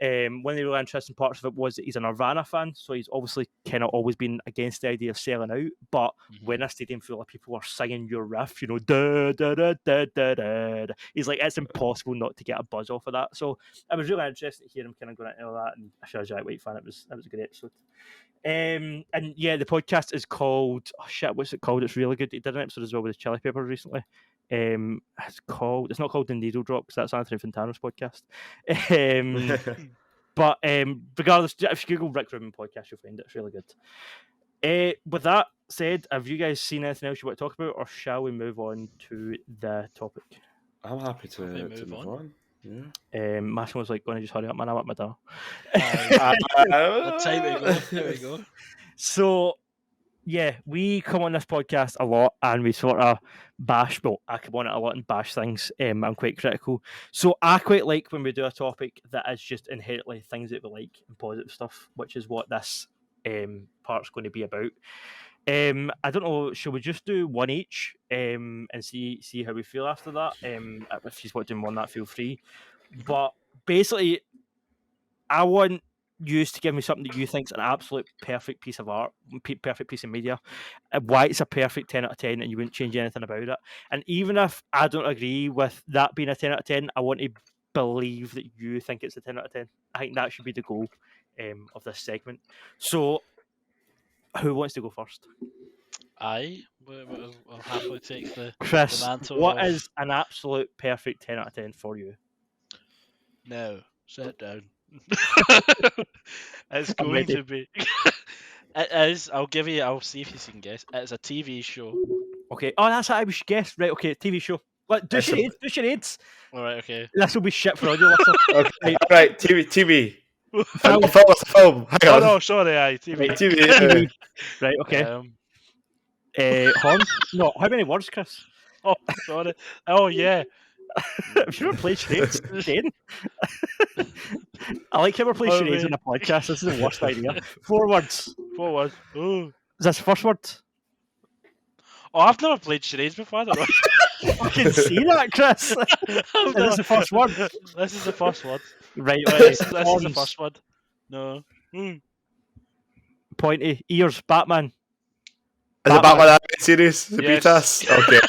One of the really interesting parts of it was that he's a Nirvana fan, so he's obviously kind of always been against the idea of selling out. But when a stadium full of people are singing your riff, you know, da da da da da da, he's like, it's impossible not to get a buzz off of that. So it was really interesting to hear him kind of going into all that. And if you're a Jack White fan, it was a good episode. And yeah, the podcast is called what's it called? It's really good. He did an episode as well with the Chili Peppers recently. It's not called the Needle Drop because that's Anthony Fantano's podcast. But regardless, if you Google Rick Rubin podcast, you'll find it. It's really good. With that said, have you guys seen anything else you want to talk about, or shall we move on to the topic? I'm happy to move on. Yeah. Massimo's like, going to just hurry up, man. I'm at my door. What time we go? There we go. So, yeah, we come on this podcast a lot and we sort of bash, well, I come on it a lot and bash things. I'm quite critical. So I quite like when we do a topic that is just inherently things that we like and positive stuff, which is what this part's going to be about. I don't know, shall we just do one each and see how we feel after that? If you want to do more than that, feel free. But basically, I want you to give me something that you think is an absolute perfect piece of art, perfect piece of media, and why it's a perfect 10 out of 10 and you wouldn't change anything about it. And even if I don't agree with that being a 10 out of 10, I want to believe that you think it's a 10 out of 10. I think that should be the goal of this segment. So, who wants to go first? I'll happily take the Chris, mantle. what is an absolute perfect 10 out of 10 for you? No, sit down. It's going to be. It is. I'll see if you can guess. It's a TV show. Okay. Oh, that's how I should guess. Right. Okay. TV show. What? Do charades. All right. Okay. This will be shit for audio listeners. Okay. All right. TV. Film. Hang Oh on. no, sorry. TV. Right, TV. Right. Okay. Horn. No. How many words, Chris? Oh, sorry. Oh yeah. If you don't play charades, then I like how we're playing charades on a podcast. This is the worst idea. 4 words. 4 words. Oh. Is this the first word? Oh, I've never played charades before. I don't know. I can see that, Chris. Is this the first word? This is the first word. Right. This is the first word. No. Pointy ears. Batman. Is it Batman animated series? Yes. Okay.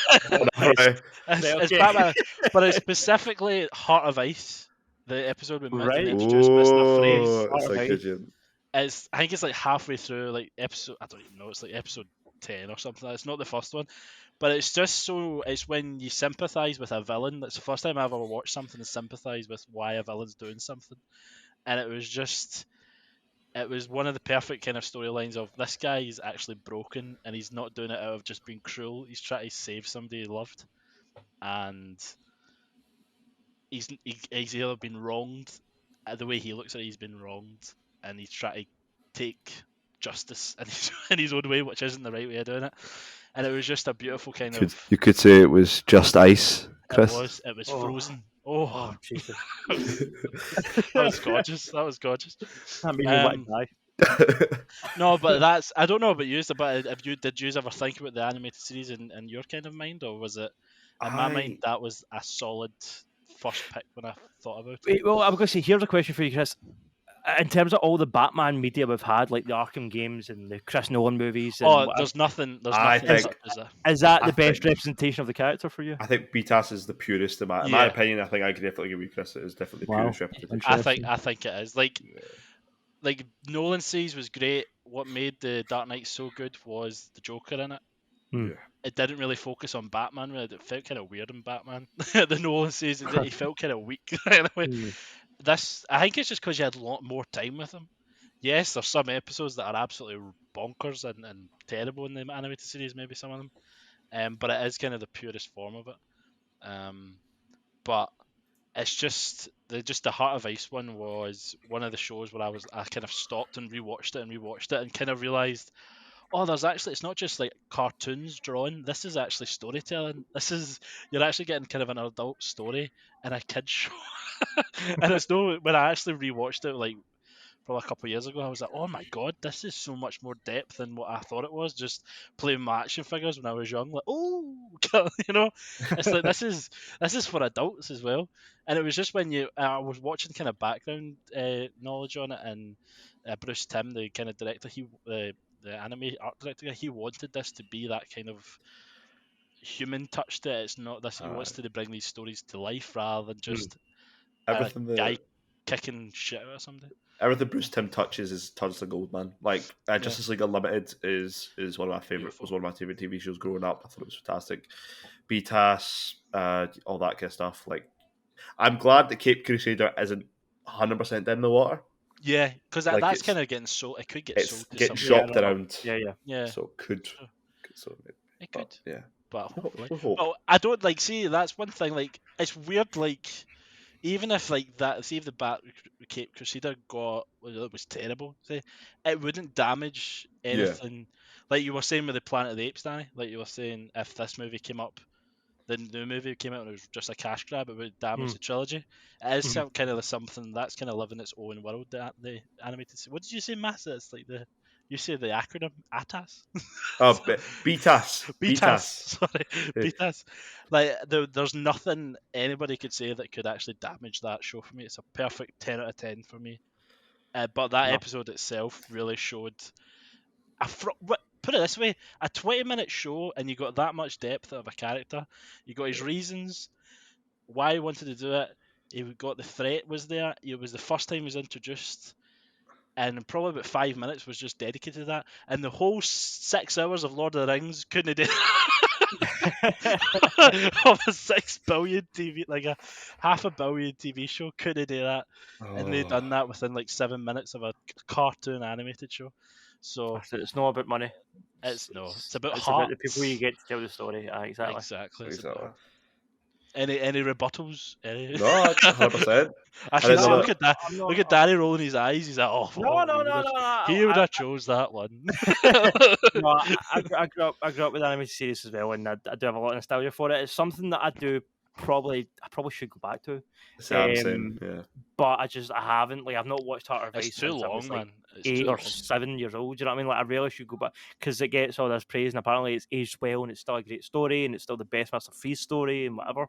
It's Batman, but it's specifically Heart of Ice. The episode with Mick introduced Mr. Freeze. I think it's like halfway through, like episode. I don't even know. It's like episode 10 or something. It's not the first one, but it's just so. It's when you sympathise with a villain. That's the first time I ever watched something and sympathise with why a villain's doing something, and it was just. It was one of the perfect kind of storylines of this guy is actually broken and he's not doing it out of just being cruel. He's trying to save somebody he loved, and he's either been wronged. The way he looks at it, he's been wronged, and he's trying to take justice in his own way, which isn't the right way of doing it. And it was just a beautiful kind of. You could say it was just ice, Chris. It was frozen. Oh Jesus! That was gorgeous. That made me want to die. No, but that's. I don't know about you, but did you ever think about the animated series in your kind of mind, or was it in my mind that was a solid first pick when I thought about it? Well, I'm going to say here's a question for you, Chris. In terms of all the Batman media we've had, like the Arkham games and the Chris Nolan movies, and there's nothing. Is that the best representation of the character for you? I think BTAS is the purest. In my opinion, I think I could definitely give you Chris. It is definitely the purest representation. I think it is. Like Nolan series was great. What made the Dark Knight so good was the Joker in it. it didn't really focus on Batman. Really. It felt kind of weird in Batman. The Nolan says that he felt kind of weak. Anyway, I think it's just because you had a lot more time with him. Yes, there's some episodes that are absolutely bonkers and terrible in the animated series, maybe some of them. But it is kind of the purest form of it. But it's just the Heart of Ice one was one of the shows where I kind of stopped and rewatched it and kind of realised, oh, it's not just like cartoons drawn. This is actually storytelling. You're actually getting kind of an adult story in a kid's show. And it's no, when I actually rewatched it like probably a couple of years ago, I was like, oh my god, this is so much more depth than what I thought it was. Just playing my action figures when I was young, like, oh, it's like this is for adults as well. And it was just when I was watching kind of background knowledge on it, and Bruce Timm, the kind of director, the anime art director, he wanted this to be that kind of human touch to it. It's not this. He wants to bring these stories to life rather than just a guy kicking shit out of somebody. Everything Bruce Timm touches is tons of gold, man. Like Justice League Unlimited is one of my favorite. Was one of my favorite TV shows growing up. I thought it was fantastic. BTAS, all that kind of stuff. Like, I'm glad that Cape Crusader isn't 100% dead in the water. Yeah, because that's kind of getting sold. It could get sold. It's getting shopped around. Yeah. So it could. It could. Yeah. But hopefully. Well, I don't see. That's one thing. Like, it's weird. Like, even if like that, see if the Cape Crusader it was terrible, say, it wouldn't damage anything. Yeah. Like you were saying with the Planet of the Apes, Danny. Like you were saying, if this movie came up, the new movie came out and it was just a cash grab, it would damage the trilogy. It is kind of something that's kind of living its own world. The animated. What did you say, Massa? It's like you say the acronym ATAS? Oh, BTAS. BTAS. Sorry, BTAS. Like, there's nothing anybody could say that could actually damage that show for me. It's a perfect 10 out of 10 for me. But that episode itself really showed... Put it this way, a 20-minute show and you got that much depth of a character. You got his reasons, why he wanted to do it. He got the threat was there. It was the first time he was introduced. And probably about 5 minutes was just dedicated to that. And the whole 6 hours of Lord of the Rings couldn't do of a 6 billion TV, like a $500 million TV show, couldn't do that. And they done that within like 7 minutes of a cartoon animated show. So it's not about money. It's about it's heart. About the people you get to tell the story. Exactly. Any rebuttals? No, 100%. Actually, look at Danny rolling his eyes. He's like, "Oh, no. He would have chose that one." No, I grew up with animated series as well, and I do have a lot of nostalgia for it. It's something that I probably should go back to. Same. But I haven't. Like, I've not watched Heart of Ice. It's too long, man. It's 8 or 7 years old. Do you know what I mean? Like, I really should go back because it gets all this praise, and apparently it's aged well, and it's still a great story, and it's still the best Mr. Freeze story, and whatever.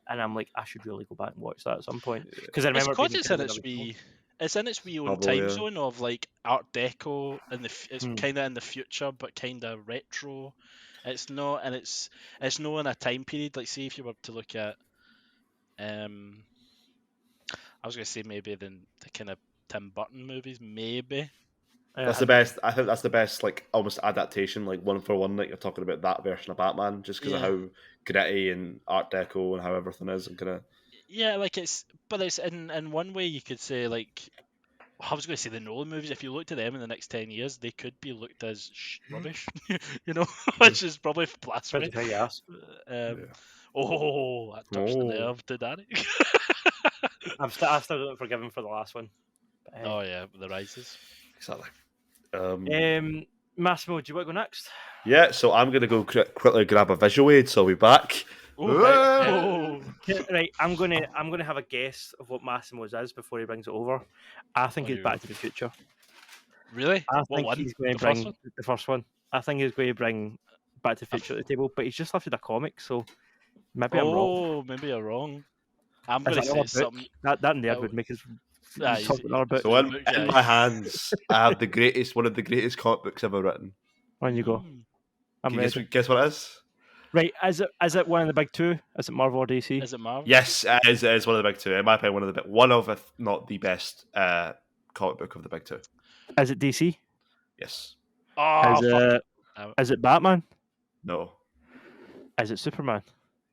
And I'm like, I should really go back and watch that at some point because I remember it's in its wee own time zone of like Art Deco, and it's kind of in the future, but kind of retro. It's not, and it's not in a time period. Like, say if you were to look at, I was going to say maybe the kind of Tim Burton movies, maybe. That's the best. I think that's the best, like, almost adaptation, like one for one. Like, you're talking about that version of Batman, just because of how gritty and Art Deco and how everything is, and kind of. Yeah, like it's in one way you could say, like, I was going to say the Nolan movies. If you looked at them in the next 10 years, they could be looked as rubbish, which is probably blasphemy. Oh, that touched the nerve, did that? I still don't forgive him for the last one. But, the Rises. Exactly. Massimo, do you want to go next? Yeah, so I'm going to go quickly grab a visual aid, so I'll be back. Right, I'm gonna have a guess of what Massimo's is before he brings it over. I think he's Back to the Future. Really? I think he's going to bring the first one. I think he's going to bring Back to the Future to the table, but he's just lifted a comic, so maybe I'm wrong. Oh, maybe you're wrong. I'm going to say something. That nerd would make us talk about our book. So in my hands, I have one of the greatest comic books ever written. On you go. I'm ready. Guess what it is? Right, is it one of the big two? Is it Marvel or DC? Is it Marvel? Yes, it is one of the big two. In my opinion, one of, if not the best comic book of the big two. Is it DC? Yes. Oh, is it Batman? No. Is it Superman?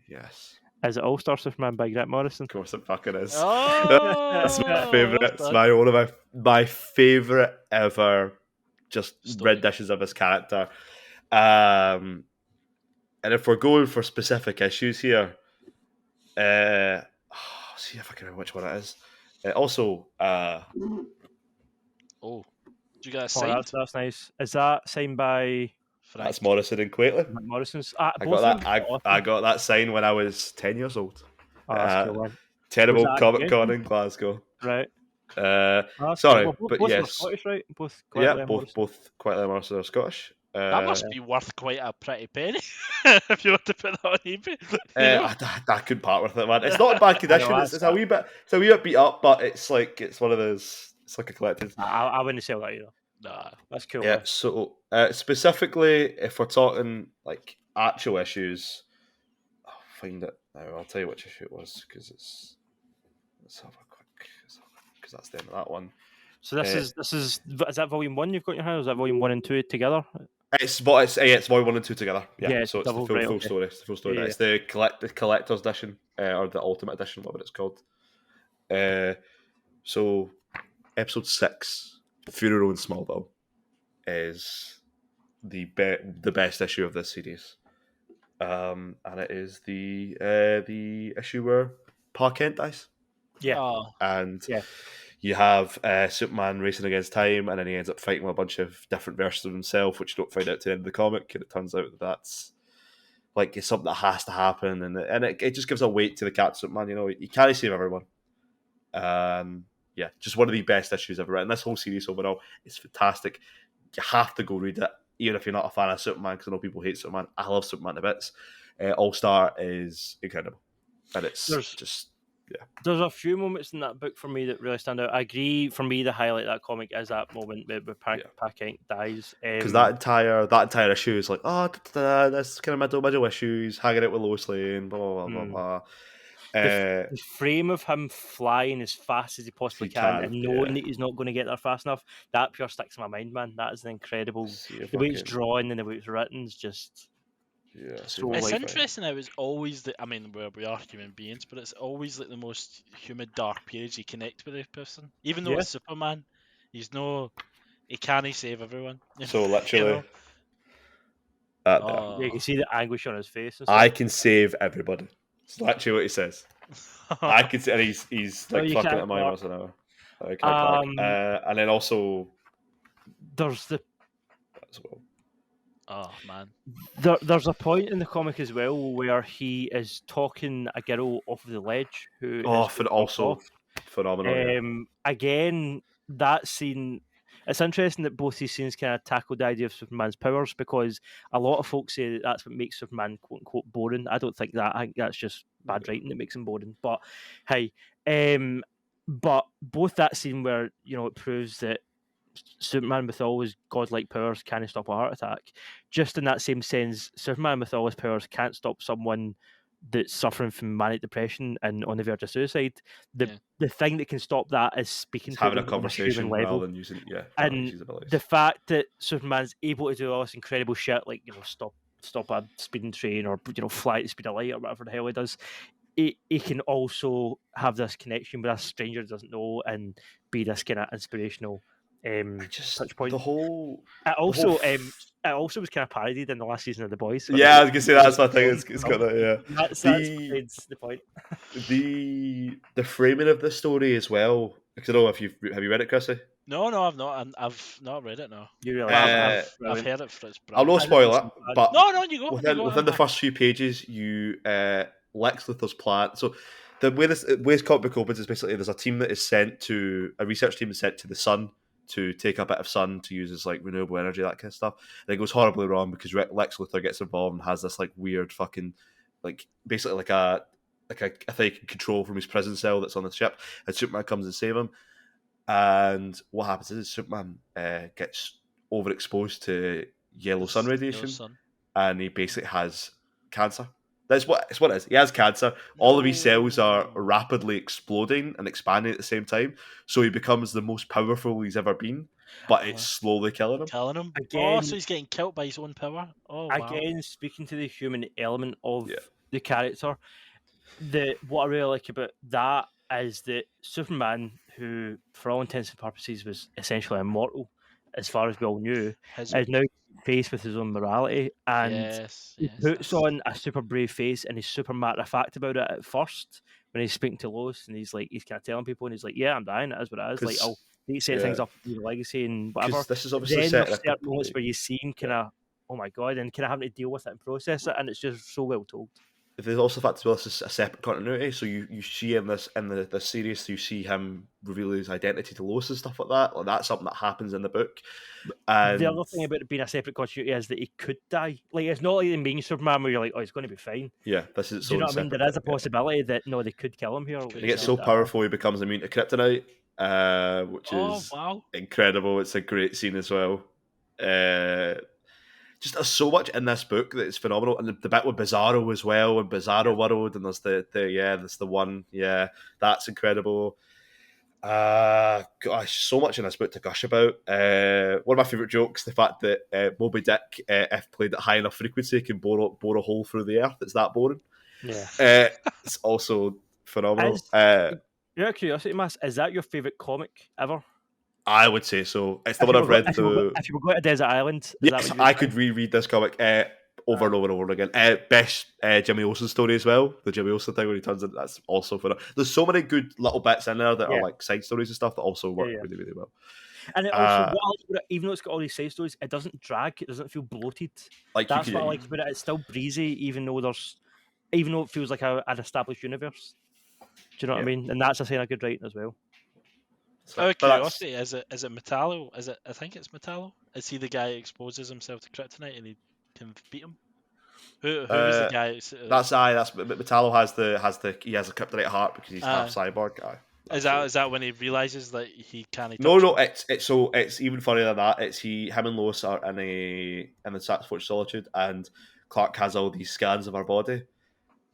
Yes. Is it All-Star Superman by Grant Morrison? Of course it fucking is. That's my Oh, favourite. well It's done. one of my favourite ever just Story. renditions of his character. And if we're going for specific issues here, see if I can remember which one it is. Also, Oh, do you get a Oh, signed? that's nice. Is that signed by Frank. that's Morrison and Quaitley. Grant Morrison's? I Both got of that. them? I got that signed when I was 10 years old. Oh, that's cool, man. Was Terrible that Comic Con animation? in Glasgow. Right. Oh, that's cool. Sorry, Well, but both of them are yes, Scottish, right? Both yeah, Quaitley and both Morrison. Quaitley and Morrison are Scottish. That must be worth quite a pretty penny if you want to put that on eBay. You know? I couldn't part with it, man. It's not in bad condition. know, It's that's a wee bit. It's a wee bit beat up, but it's one of those. It's like a collected. I wouldn't sell that either. Nah. That's cool, Yeah. man. So specifically, if we're talking like actual issues, I'll find it now. I'll tell you which issue it was because it's. Let's have a quick. Because that's the end of that one. So this is that volume 1 you've got in your hand, or is that volume 1 and 2 together? It's volume 1 and 2 together. Yeah, Yeah, so it's the double, full, right, full okay. story. It's the full story. Yeah, It's the collector's edition or the ultimate edition, whatever it's called. So episode 6, Fury Road in Smallville, is the best issue of this series, and it is the issue where Pa Kent dies. Yeah. Oh, And Yeah. you have Superman racing against time, and then he ends up fighting with a bunch of different versions of himself, which you don't find out to the end of the comic. And it turns out that that's like it's something that has to happen, and it just gives a weight to the Captain Superman. You know, he can't save everyone. Yeah, just one of the best issues ever written. This whole series overall is fantastic. You have to go read it, even if you're not a fan of Superman, because I know people hate Superman. I love Superman to bits. All Star is incredible, and it's There's a few moments in that book for me that really stand out. I agree. For me, the highlight of that comic is that moment where Pa Kent dies. Because that entire issue is like, this kind of middle issues, hanging out with Lois Lane, blah blah blah blah blah. The frame of him flying as fast as he possibly can and knowing that he's not going to get there fast enough, that pure sticks in my mind, man. That is an incredible. The way it's drawn and the way it's written is just. Yeah, so it's interesting. It was always we are human beings, but it's always like the most humid, dark periods you connect with a person. Even though it's Superman, he can't save everyone. So literally, you can see the anguish on his face. And stuff. I can save everybody. It's literally what he says. I can see, and he's like fucking at my miles an hour. I can't and then also there's the. As well. Oh man, there's a point in the comic as well where he is talking a girl off of the ledge who also phenomenal. Again, that scene. It's interesting that both these scenes kind of tackle the idea of Superman's powers, because a lot of folks say that that's what makes Superman quote unquote boring. I don't think that. I think that's just bad writing that makes him boring. But hey, but both that scene where it proves that Superman with all his godlike powers can't stop a heart attack. Just in that same sense, Superman with all his powers can't stop someone that's suffering from manic depression and on the verge of suicide. The thing that can stop that is speaking to having them a conversation on a human level. rather than using and the fact that Superman's able to do all this incredible shit, like stop a speeding train or fly at the speed of light or whatever the hell he does. He can also have this connection with a stranger doesn't know and be this kind of inspirational touch point. It also was kind of parodied in the last season of The Boys. So I was gonna say that's my thing. It's got that. Yeah, that's the point. The framing of the story as well. Because I don't know if have you read it, Chrissy? No, I've not. I've not read it. No, you really? I've heard it for its. I'll not spoil it, but no, you go. Within the first few pages, you Lex Luthor's plan. So the way comic book opens is basically there's a team that is sent to a research team is sent to the sun to take a bit of sun to use as like renewable energy, that kind of stuff. And it goes horribly wrong because Lex Luthor gets involved and has this like weird fucking basically like a thing he can control from his prison cell that's on the ship, and Superman comes and save him. And what happens is Superman gets overexposed to yellow sun radiation, and he basically has cancer. That's what it is. He has cancer. All of his cells are rapidly exploding and expanding at the same time. So he becomes the most powerful he's ever been. but it's slowly killing him. Killing him. Again, so he's getting killed by his own power. Oh wow. Again, speaking to the human element of Yeah. the character, what I really like about that is that Superman, who for all intents and purposes was essentially immortal, as far as we all knew, His- is now faced with his own morality, and yes, he puts on a super brave face, and he's super matter of fact about it at first when he's speaking to Lois, and he's kind of telling people, and he's like, "Yeah, I'm dying. It is what it is. Like, I'll set things up with the legacy and whatever." This is obviously Then set there's at certain moments where you see him kind of, oh my god, and kind of having to deal with it and process it, and it's just so well told. There's also the fact as well this is a separate continuity, so you see in the series, you see him reveal his identity to Lois and stuff like that. Like that's something that happens in the book. And the other thing about it being a separate continuity is that he could die. Like, it's not like the main Superman where you're like, oh, he's going to be fine. Yeah, this is. Do you know what I mean? There is a possibility that no, they could kill him here. He gets so powerful he becomes immune to kryptonite, which is incredible. It's a great scene as well. Just there's so much in this book that is phenomenal, and the bit with Bizarro as well, and Bizarro World, and there's there's the one, that's incredible. Gosh, so much in this book to gush about. One of my favourite jokes, the fact that Moby Dick, if played at high enough frequency, can bore a hole through the earth. It's that boring. Yeah, it's also phenomenal. Out of curiosity, Mass, is that your favourite comic ever? I would say so. It's the one I've read. If you were going to Desert Island, yes, I could reread this comic over and over and over again. Best Jimmy Olsen story as well. The Jimmy Olsen thing when he turns it, that's also phenomenal. There's so many good little bits in there that are like side stories and stuff that also work really, really well. And it also, even though it's got all these side stories, it doesn't drag. It doesn't feel bloated. That's what I like about it. It's still breezy, even though it feels like an established universe. Do you know what I mean? And that's a sign of good writing as well. Out of curiosity, is it Metallo? I think it's Metallo. Is he the guy who exposes himself to kryptonite and he can beat him? Who is the guy? That's Metallo has the a kryptonite heart because he's half cyborg guy. Is that when he realizes that he can't? No, it's even funnier than that. It's him and Lois are in the Fortress Solitude, and Clark has all these scans of her body.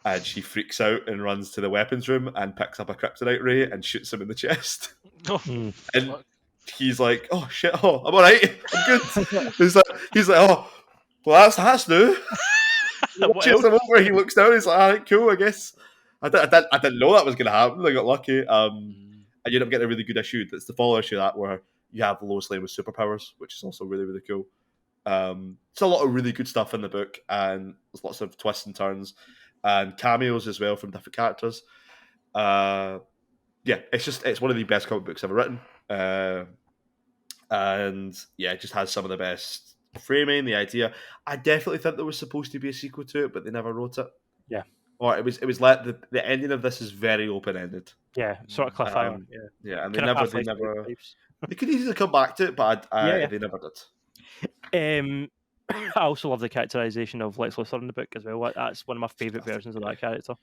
And she freaks out and runs to the weapons room and picks up a kryptonite ray and shoots him in the chest. And he's like, "Oh shit! Oh, I'm all right. I'm good." he's like, "Oh, well, that's new." Cheers him over. He looks down. He's like, "All right, cool. I guess I didn't know that was going to happen. I got lucky." And you end up getting a really good issue. That's the follow issue that where you have Lois Lane with superpowers, which is also really, really cool. It's a lot of really good stuff in the book, and there's lots of twists and turns. And cameos as well from different characters. It's one of the best comic books ever written. And it just has some of the best framing, the idea. I definitely think there was supposed to be a sequel to it, but they never wrote it. Yeah. Or it was like the ending of this is very open ended. Yeah, sort of cliffhanger. And they could easily come back to it, but they never did. I also love the characterization of Lex Luthor in the book as well. That's one of my favourite versions of that character.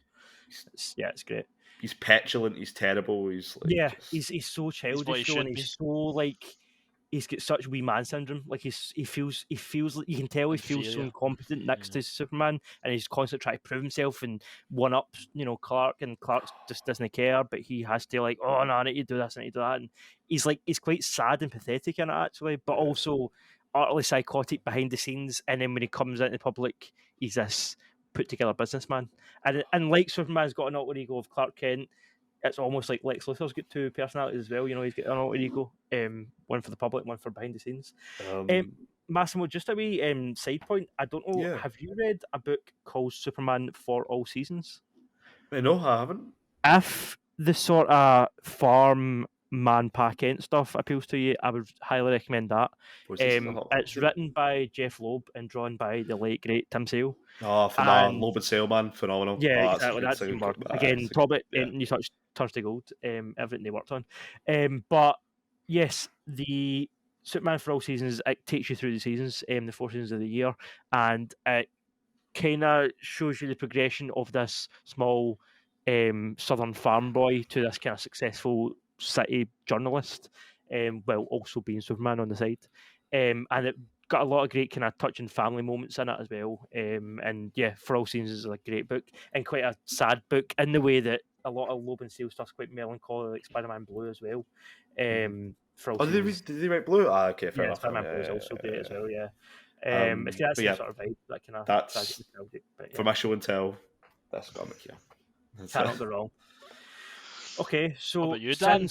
It's great. He's petulant. He's terrible. He's like, he's so childish, and he's so like he's got such wee man syndrome. Like he feels like you can tell he feels so incompetent next to Superman, and he's constantly trying to prove himself and one up, Clark, and Clark just doesn't care, but he has to like, oh no, I need to do this, I need to do that, and he's quite sad and pathetic in it actually, but also utterly psychotic behind the scenes, and then when he comes into the public, he's this put together businessman. And like Superman's got an alter ego of Clark Kent, it's almost like Lex Luthor's got two personalities as well. He's got an alter ego, one for the public, one for behind the scenes. Massimo, just a wee side point. I don't know, have you read a book called Superman for All Seasons? No, I haven't. If the sort of farm man Park Kent stuff appeals to you, I would highly recommend that. It's written by Jeff Loeb and drawn by the late great Tim Sale. Oh, phenomenal! Loeb and Sale, man, phenomenal. Yeah, exactly. That's teamwork. Again, probably you touched turns to gold. Everything they worked on. But yes, the Superman for All Seasons, it takes you through the seasons, the 4 seasons of the year, and it kind of shows you the progression of this small southern farm boy to this kind of successful city journalist, while also being Superman on the side, and it got a lot of great kind of touching family moments in it as well. And For All Seasons is a great book and quite a sad book in the way that a lot of Loeb and Sale stuff's quite melancholy, like Spider-Man Blue as well. for all Oh, did they write Blue? Ah, okay, fair enough. Spider-Man Blue is also great as well. Yeah, it's got that But same yeah, sort of vibe, that kind of tragic, that's nostalgic. But for yeah, my show and tell. That's got me here. cannot go wrong. Okay, How so about you, Dan?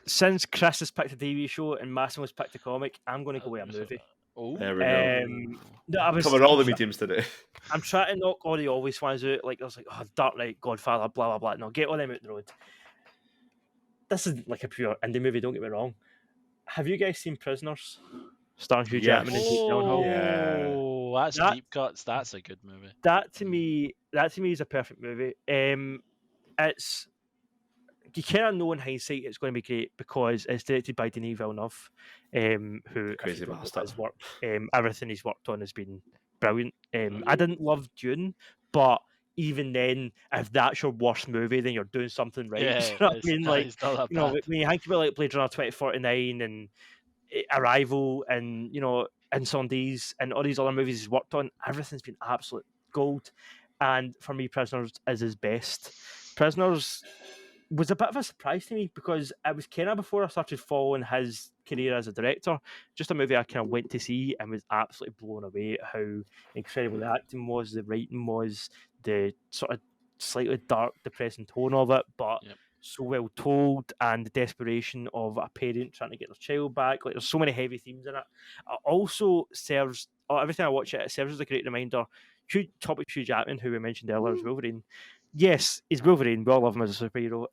since Chris has picked a TV show and Massimo's picked a comic, I'm going to go with a movie. There we go. No, I'm Cover all the mediums today. I'm trying to knock all the obvious ones out. Like there's like Dark Knight, Godfather, blah blah blah. No, get all them out the road. This is like a pure indie movie. Don't get me wrong. Have you guys seen Prisoners? Starring Hugh Jackman and Jake Gyllenhaal. Oh, that's deep cuts. That's a good movie. That to me is a perfect movie. It's you kind of know in hindsight it's going to be great because it's directed by Denis Villeneuve, who Crazy bastard. his work, everything he's worked on has been brilliant. I didn't love Dune, but even then, if that's your worst movie, then you're doing something right. Yeah, you know what I mean? Like, it's not that you know, bad. when you think about like Blade Runner 2049 and Arrival and and some of these and all these other movies he's worked on, everything's been absolute gold. And for me, Prisoners is his best. Prisoners was a bit of a surprise to me because it was kind of before I started following his career as a director. Just a movie I kind of went to see and was absolutely blown away at how incredible the acting was, the writing was, the sort of slightly dark, depressing tone of it, but so well told, and the desperation of a parent trying to get their child back. Like, there's so many heavy themes in it. It also serves, every time I watch it, it serves as a great reminder. Topic Hugh Jackman, who we mentioned earlier, as Wolverine. Yes, he's Wolverine. We all love him as a superhero.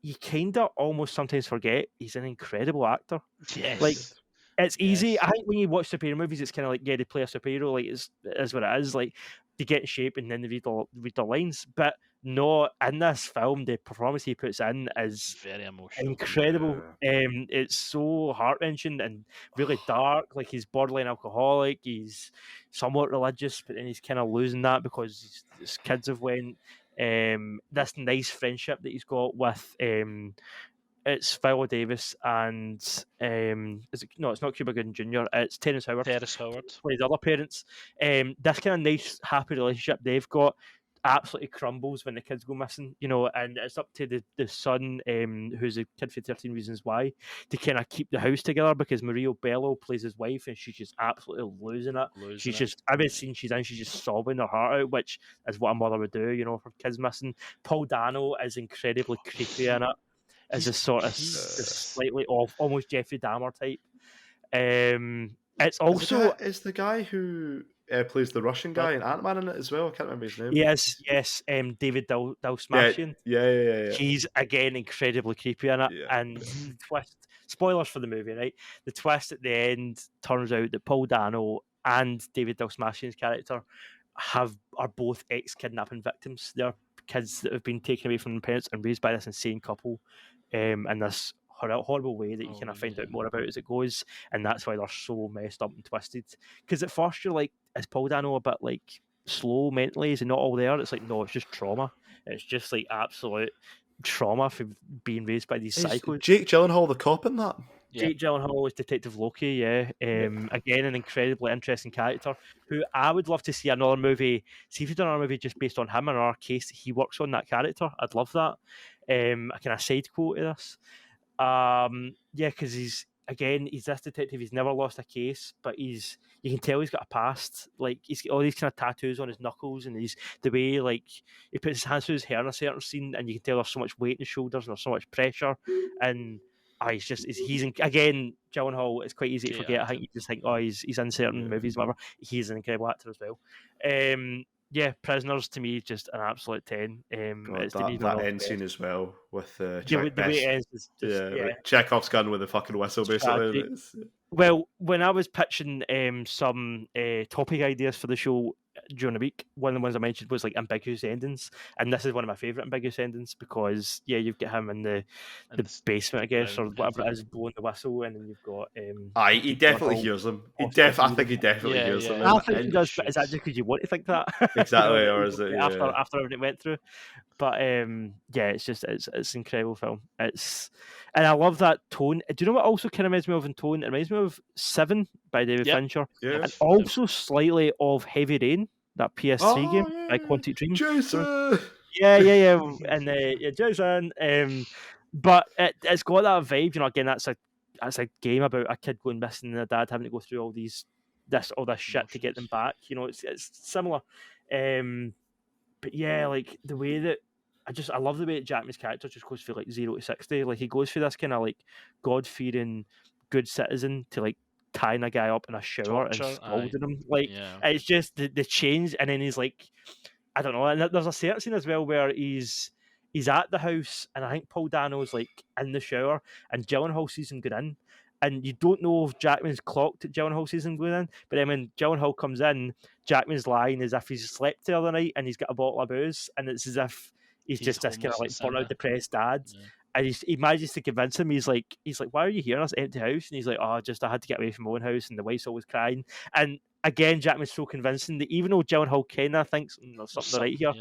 You kind of almost sometimes forget he's an incredible actor. Yes. Like, it's easy. I think when you watch superhero movies, it's kind of like, yeah, they play a superhero, like, it is what it is. Like, they get in shape and then they read their lines. But no, in this film, the performance he puts in is very emotional, incredible. It's so heart-wrenching and really dark. Like, he's borderline alcoholic, he's somewhat religious, but then he's kind of losing that because his kids have went. This nice friendship that he's got with it's Viola Davis and it's not Cuba Gooding Jr. It's Terrence Howard. Plays the other parents. This kind of nice, happy relationship they've got absolutely crumbles when the kids go missing, and it's up to the son, who's a kid for 13 Reasons Why, to kind of keep the house together because Maria Bello plays his wife and she's just absolutely losing it. She's just, every scene she's in, she's just sobbing her heart out, which is what a mother would do, for kids missing. Paul Dano is incredibly creepy in it. As a sort of slightly off, almost Jeffrey Dahmer type. It's also is the guy who plays the Russian guy in Ant-Man in it as well. I can't remember his name. Yes. David Dalsmashian. Yeah. He's again incredibly creepy in it, and the twist. Spoilers for the movie, right? The twist at the end turns out that Paul Dano and David Dalsmashian's character are both ex-kidnapping victims. They're kids that have been taken away from their parents and raised by this insane couple, in this horrible way that you kind of find out more about as it goes, and that's why they're so messed up and twisted. Because at first you're like, is Paul Dano a bit like slow mentally? Is he not all there? It's like, no, it's just trauma. It's just like absolute trauma for being raised by these psychos. Jake Gyllenhaal the cop in that? Jake Gyllenhaal is Detective Loki, Again, an incredibly interesting character who I would love to see another movie. See if you've done another movie just based on him. In our case, he works on that character. I'd love that. A kind of side quote to this. Because he's this detective. He's never lost a case, but you can tell he's got a past. Like, he's got all these kind of tattoos on his knuckles, and he's the way like he puts his hands through his hair in a certain scene, and you can tell there's so much weight in his shoulders and there's so much pressure, and again, Gyllenhaal. It's quite easy to forget. I think you just think, he's in certain movies, whatever. He's an incredible actor as well. Prisoners to me just an absolute 10. That end scene as well with the way it ends is just, like Chekhov's gun with the fucking whistle, basically. Well, when I was pitching some topic ideas for the show during the week, one of the ones I mentioned was like ambiguous endings, and this is one of my favourite ambiguous endings because you've got him in the basement, I guess, or whatever it is, blowing the whistle, and then you've got he definitely hears them. I think he definitely hears them. I think he does, but is that just because you want to think that? Exactly, or is it after everything it went through? But it's just it's an incredible film. And I love that tone. Do you know what also kind of reminds me of in tone? It reminds me of Seven by David Fincher, and also slightly of Heavy Rain, that PS3 game by Quantic Dream. Jason. And Jason. But it's got that vibe. Again, that's a it's a game about a kid going missing and a dad having to go through all this shit to get them back. It's similar. But yeah, like the way that I love the way that Jackman's character just goes through like 0 to 60. Like he goes through this kind of like God fearing good citizen to like tying a guy up in a shower and scalding him. Like it's just the change, and then he's like, I don't know. And there's a certain scene as well where he's at the house, and I think Paul Dano's like in the shower, and Gyllenhaal sees him go in, and you don't know if Jackman's clocked at Gyllenhaal sees him going in, but then when Gyllenhaal comes in, Jackman's lying as if he's slept the other night and he's got a bottle of booze, and it's as if he's just this kind of like burnout, depressed dad. Yeah. And he manages to convince him. He's like, why are you here in this empty house? And he's like, I had to get away from my own house, and the wife's always crying. And again, Jackman's so convincing that even though Gyllenhaal kind of thinks there's something right here,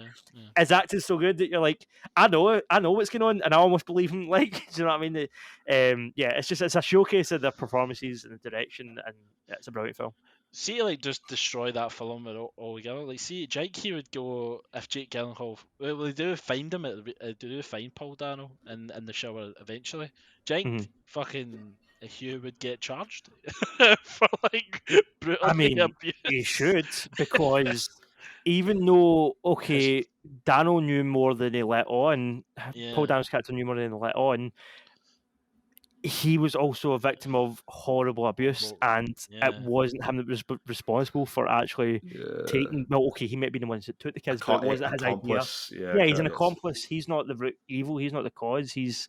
his acting's so good that you're like, I know what's going on, and I almost believe him. Like, do you know what I mean? It's a showcase of the performances and the direction, and it's a brilliant film. See, like, just destroy that film altogether. Like, see, Jake here would go if Jake Gyllenhaal. Well, they do find him. They do find Paul Dano in the shower eventually. Jake fucking Hugh would get charged for like brutally abuse. He should, because even though Dano knew more than he let on, Paul Dano's character knew more than he let on. He was also a victim of horrible abuse, and it wasn't him that was responsible for actually taking. Well, he might be the ones that took the kids, but it wasn't his idea. Yeah, he's an accomplice. He's not the root evil. He's not the cause. He's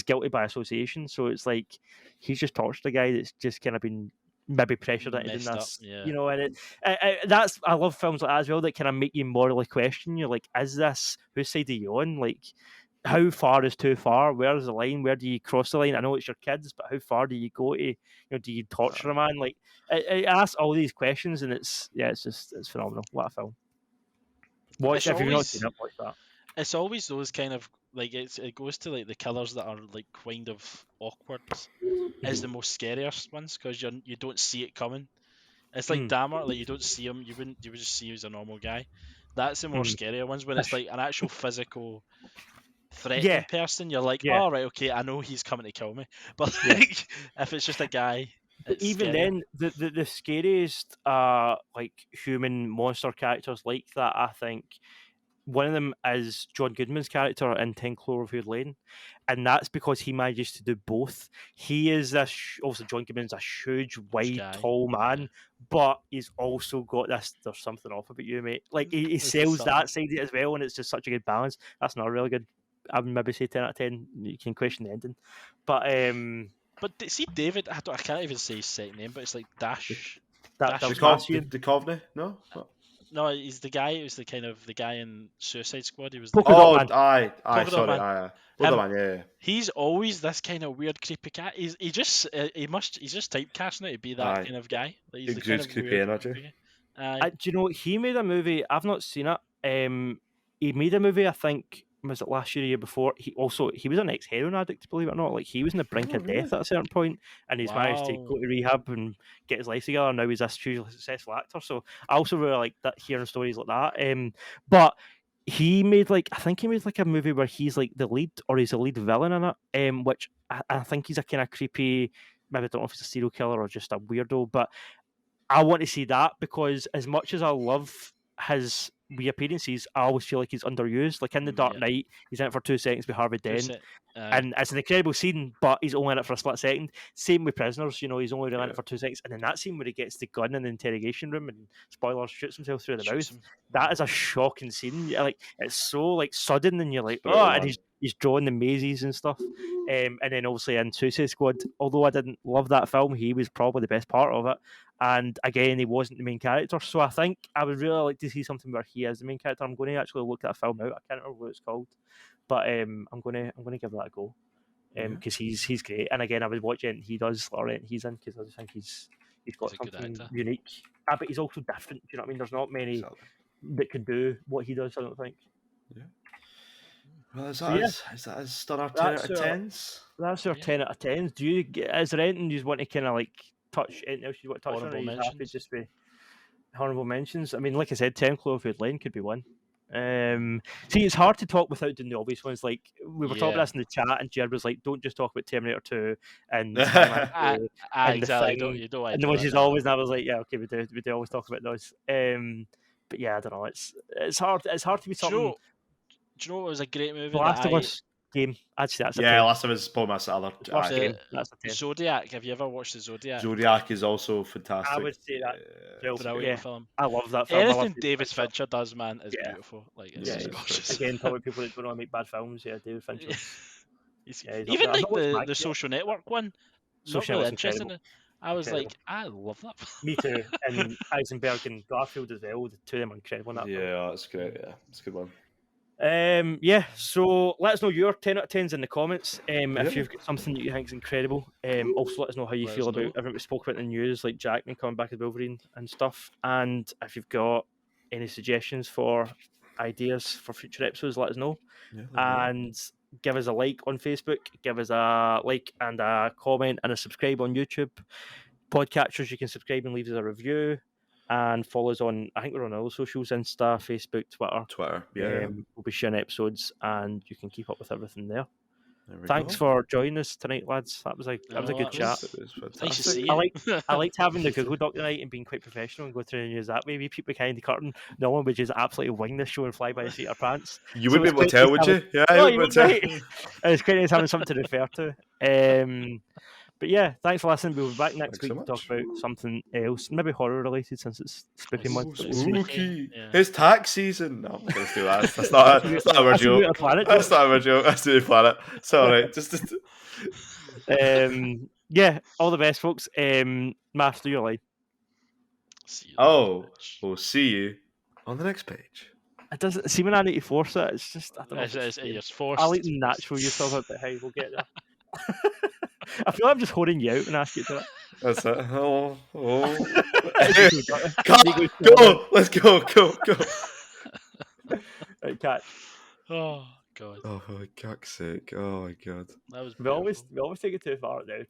guilty by association. So it's like he's just tortured a guy that's just kind of been maybe pressured into doing this. And that's I love films like that as well that kind of make you morally question. You're like, is this whose side are you on? Like, how far is too far? Where's the line? Where do you cross the line? I know it's your kids, but how far do you go to? Do you torture a man? Like, it asks all these questions, and it's phenomenal. What a film! Watch if you've not seen it, watch that. It's always those kind of like it goes to like the killers that are like kind of awkward is the most scariest ones because you don't see it coming. It's like Dahmer, like you don't see him, you would just see him as a normal guy. That's the more scarier ones when it's like an actual physical threatening person. You're like, oh right, okay, I know he's coming to kill me. But like, if it's just a guy, even scary. Then the scariest like human monster characters like that, I think one of them is John Goodman's character in 10 Cloverfield Lane, and that's because he manages to do both. He is also John Goodman's a huge, wide, tall man, but he's also got this. There's something off about you, mate. Like he sells that side of it as well, and it's just such a good balance. That's not really good. I would maybe say 10 out of 10. You can question the ending, but see, David, I can't even say his second name, but it's like Dash. Duchovny? No. No, he's the guy who's the guy in Suicide Squad. He was aye. Man. He's always this kind of weird, creepy cat. He's just typecasting it to be that kind of guy. Like, he's the kind of creepy energy. Do you know he made a movie? I've not seen it. He made a movie, I think, was it last year or the year before? He was an ex-heroin addict, believe it or not. Like, he was on the brink of death at a certain point, and he's managed to go to rehab and get his life together, and now he's a hugely successful actor. So I also really like that, hearing stories like that. But he made I think he made a movie where he's like the lead, or he's a lead villain in it, which I think he's a kind of creepy, maybe I don't know if he's a serial killer or just a weirdo, but I want to see that, because as much as I love his reappearances, I always feel like he's underused. Like in The Dark Knight, he's in it for 2 seconds with Harvey Dent, and it's an incredible scene, but he's only in it for a split second. Same with Prisoners, he's only in it for 2 seconds, and then that scene where he gets the gun in the interrogation room and, spoilers, shoots himself through the mouth. That is a shocking scene. Like, it's so sudden, and you're like, and he's drawing the mazes and stuff. And then obviously in Suicide Squad, although I didn't love that film, he was probably the best part of it. And again, he wasn't the main character, so I think I would really like to see something where he is the main character. I'm going to actually look that film out. I can't remember what it's called, but I'm going to give that a go, because he's great. And again, I would watch anything he does or anything he's in, because I just think he's got something unique. But he's also different. Do you know what I mean? There's not many that can do what he does, I don't think. Yeah. Well, is that his star out of 10s? That's our 10 out of 10s. Is there anything you want to kind of touch? Anything else you want to touch on? Or are you happy just with honourable mentions? I mean, like I said, 10 Cloverfield Lane could be one. See, it's hard to talk without doing the obvious ones. Like we were talking Yeah. about this in the chat, and Jared was like, "Don't just talk about Terminator 2 and Spider-Man 2 and the Exactly. Thing You don't want and to the do ones that. he's always." And I was like, "Yeah, okay, we do always talk about those." But yeah, I don't know. It's hard. It's hard to be Do you something. know? Do you know what was a great movie The that Last of I Us game. I'd say that's a Yeah, 10. Last of Us, Paul Master, other. The first Aye. game. That's a 10. Zodiac? Have you ever watched the Zodiac? Zodiac is also fantastic. I would say that. Well, Brilliant yeah, film. I love that film. I love Anything David Fincher does, man, is Yeah. beautiful. Like it's Yeah, just it's gorgeous. Again, talking about people that don't want to make bad films. Yeah, David Fincher. He's Yeah, he's up even there. I've like not watched the Max yet. Social Network one. Social Not really Network's interested in incredible. it. I was Incredible. like, I love that. Me too. And Eisenberg and Garfield as well. The two of them are incredible in that film. Yeah, that's great. Yeah, it's a good one. Yeah, so let us know your 10 out of 10s in the comments. If Yeah. you've got something that you think is incredible. Also, let us know how you Let feel us know. about everything we spoke about in the news, like Jackman coming back as Wolverine and stuff. And if you've got any suggestions for ideas for future episodes, let us know. Yeah, And give us a like on Facebook, give us a like and a comment and a subscribe on YouTube. Podcatchers, you can subscribe and leave us a review. And follow us on, I think we're on all socials, Insta, Facebook, Twitter. Yeah. We'll be sharing episodes and you can keep up with everything there. There we Thanks go. for joining us tonight, lads. That was a good chat. It was fantastic. Nice to see I you. liked having the Google Doc tonight and being quite professional and go through the news that way. We peep behind the curtain. No one would just absolutely wing this show and fly by the seat of our pants. You So wouldn't be it's able to quite tell, nice would you? Yeah, No, I you wouldn't be wouldn't, able to right? It's quite nice having something to refer to. But yeah, thanks for listening. We'll be back next Thanks week so to talk much. about something else, maybe horror related since it's spooky month. But we'll see. Spooky. Yeah. It's tax season. No, I'm not going to do that. That's not our That's a joke. Weird Planet That's joke. not our joke. That's the planet. It's all right. Just. Yeah, all the best, folks. Math, do your line. See you Oh, we'll see you on the next page. It doesn't see when I need to force it. It's just I don't know. It's forced. I like the natural you stuff, but hey, we'll get there. I feel like I'm just holding you out and asking you to. That's it. Oh. Go. Go. Let's go. Right, catch. Oh God. Oh, for fuck's sake. Oh my God. That was We always take it too far at the outro.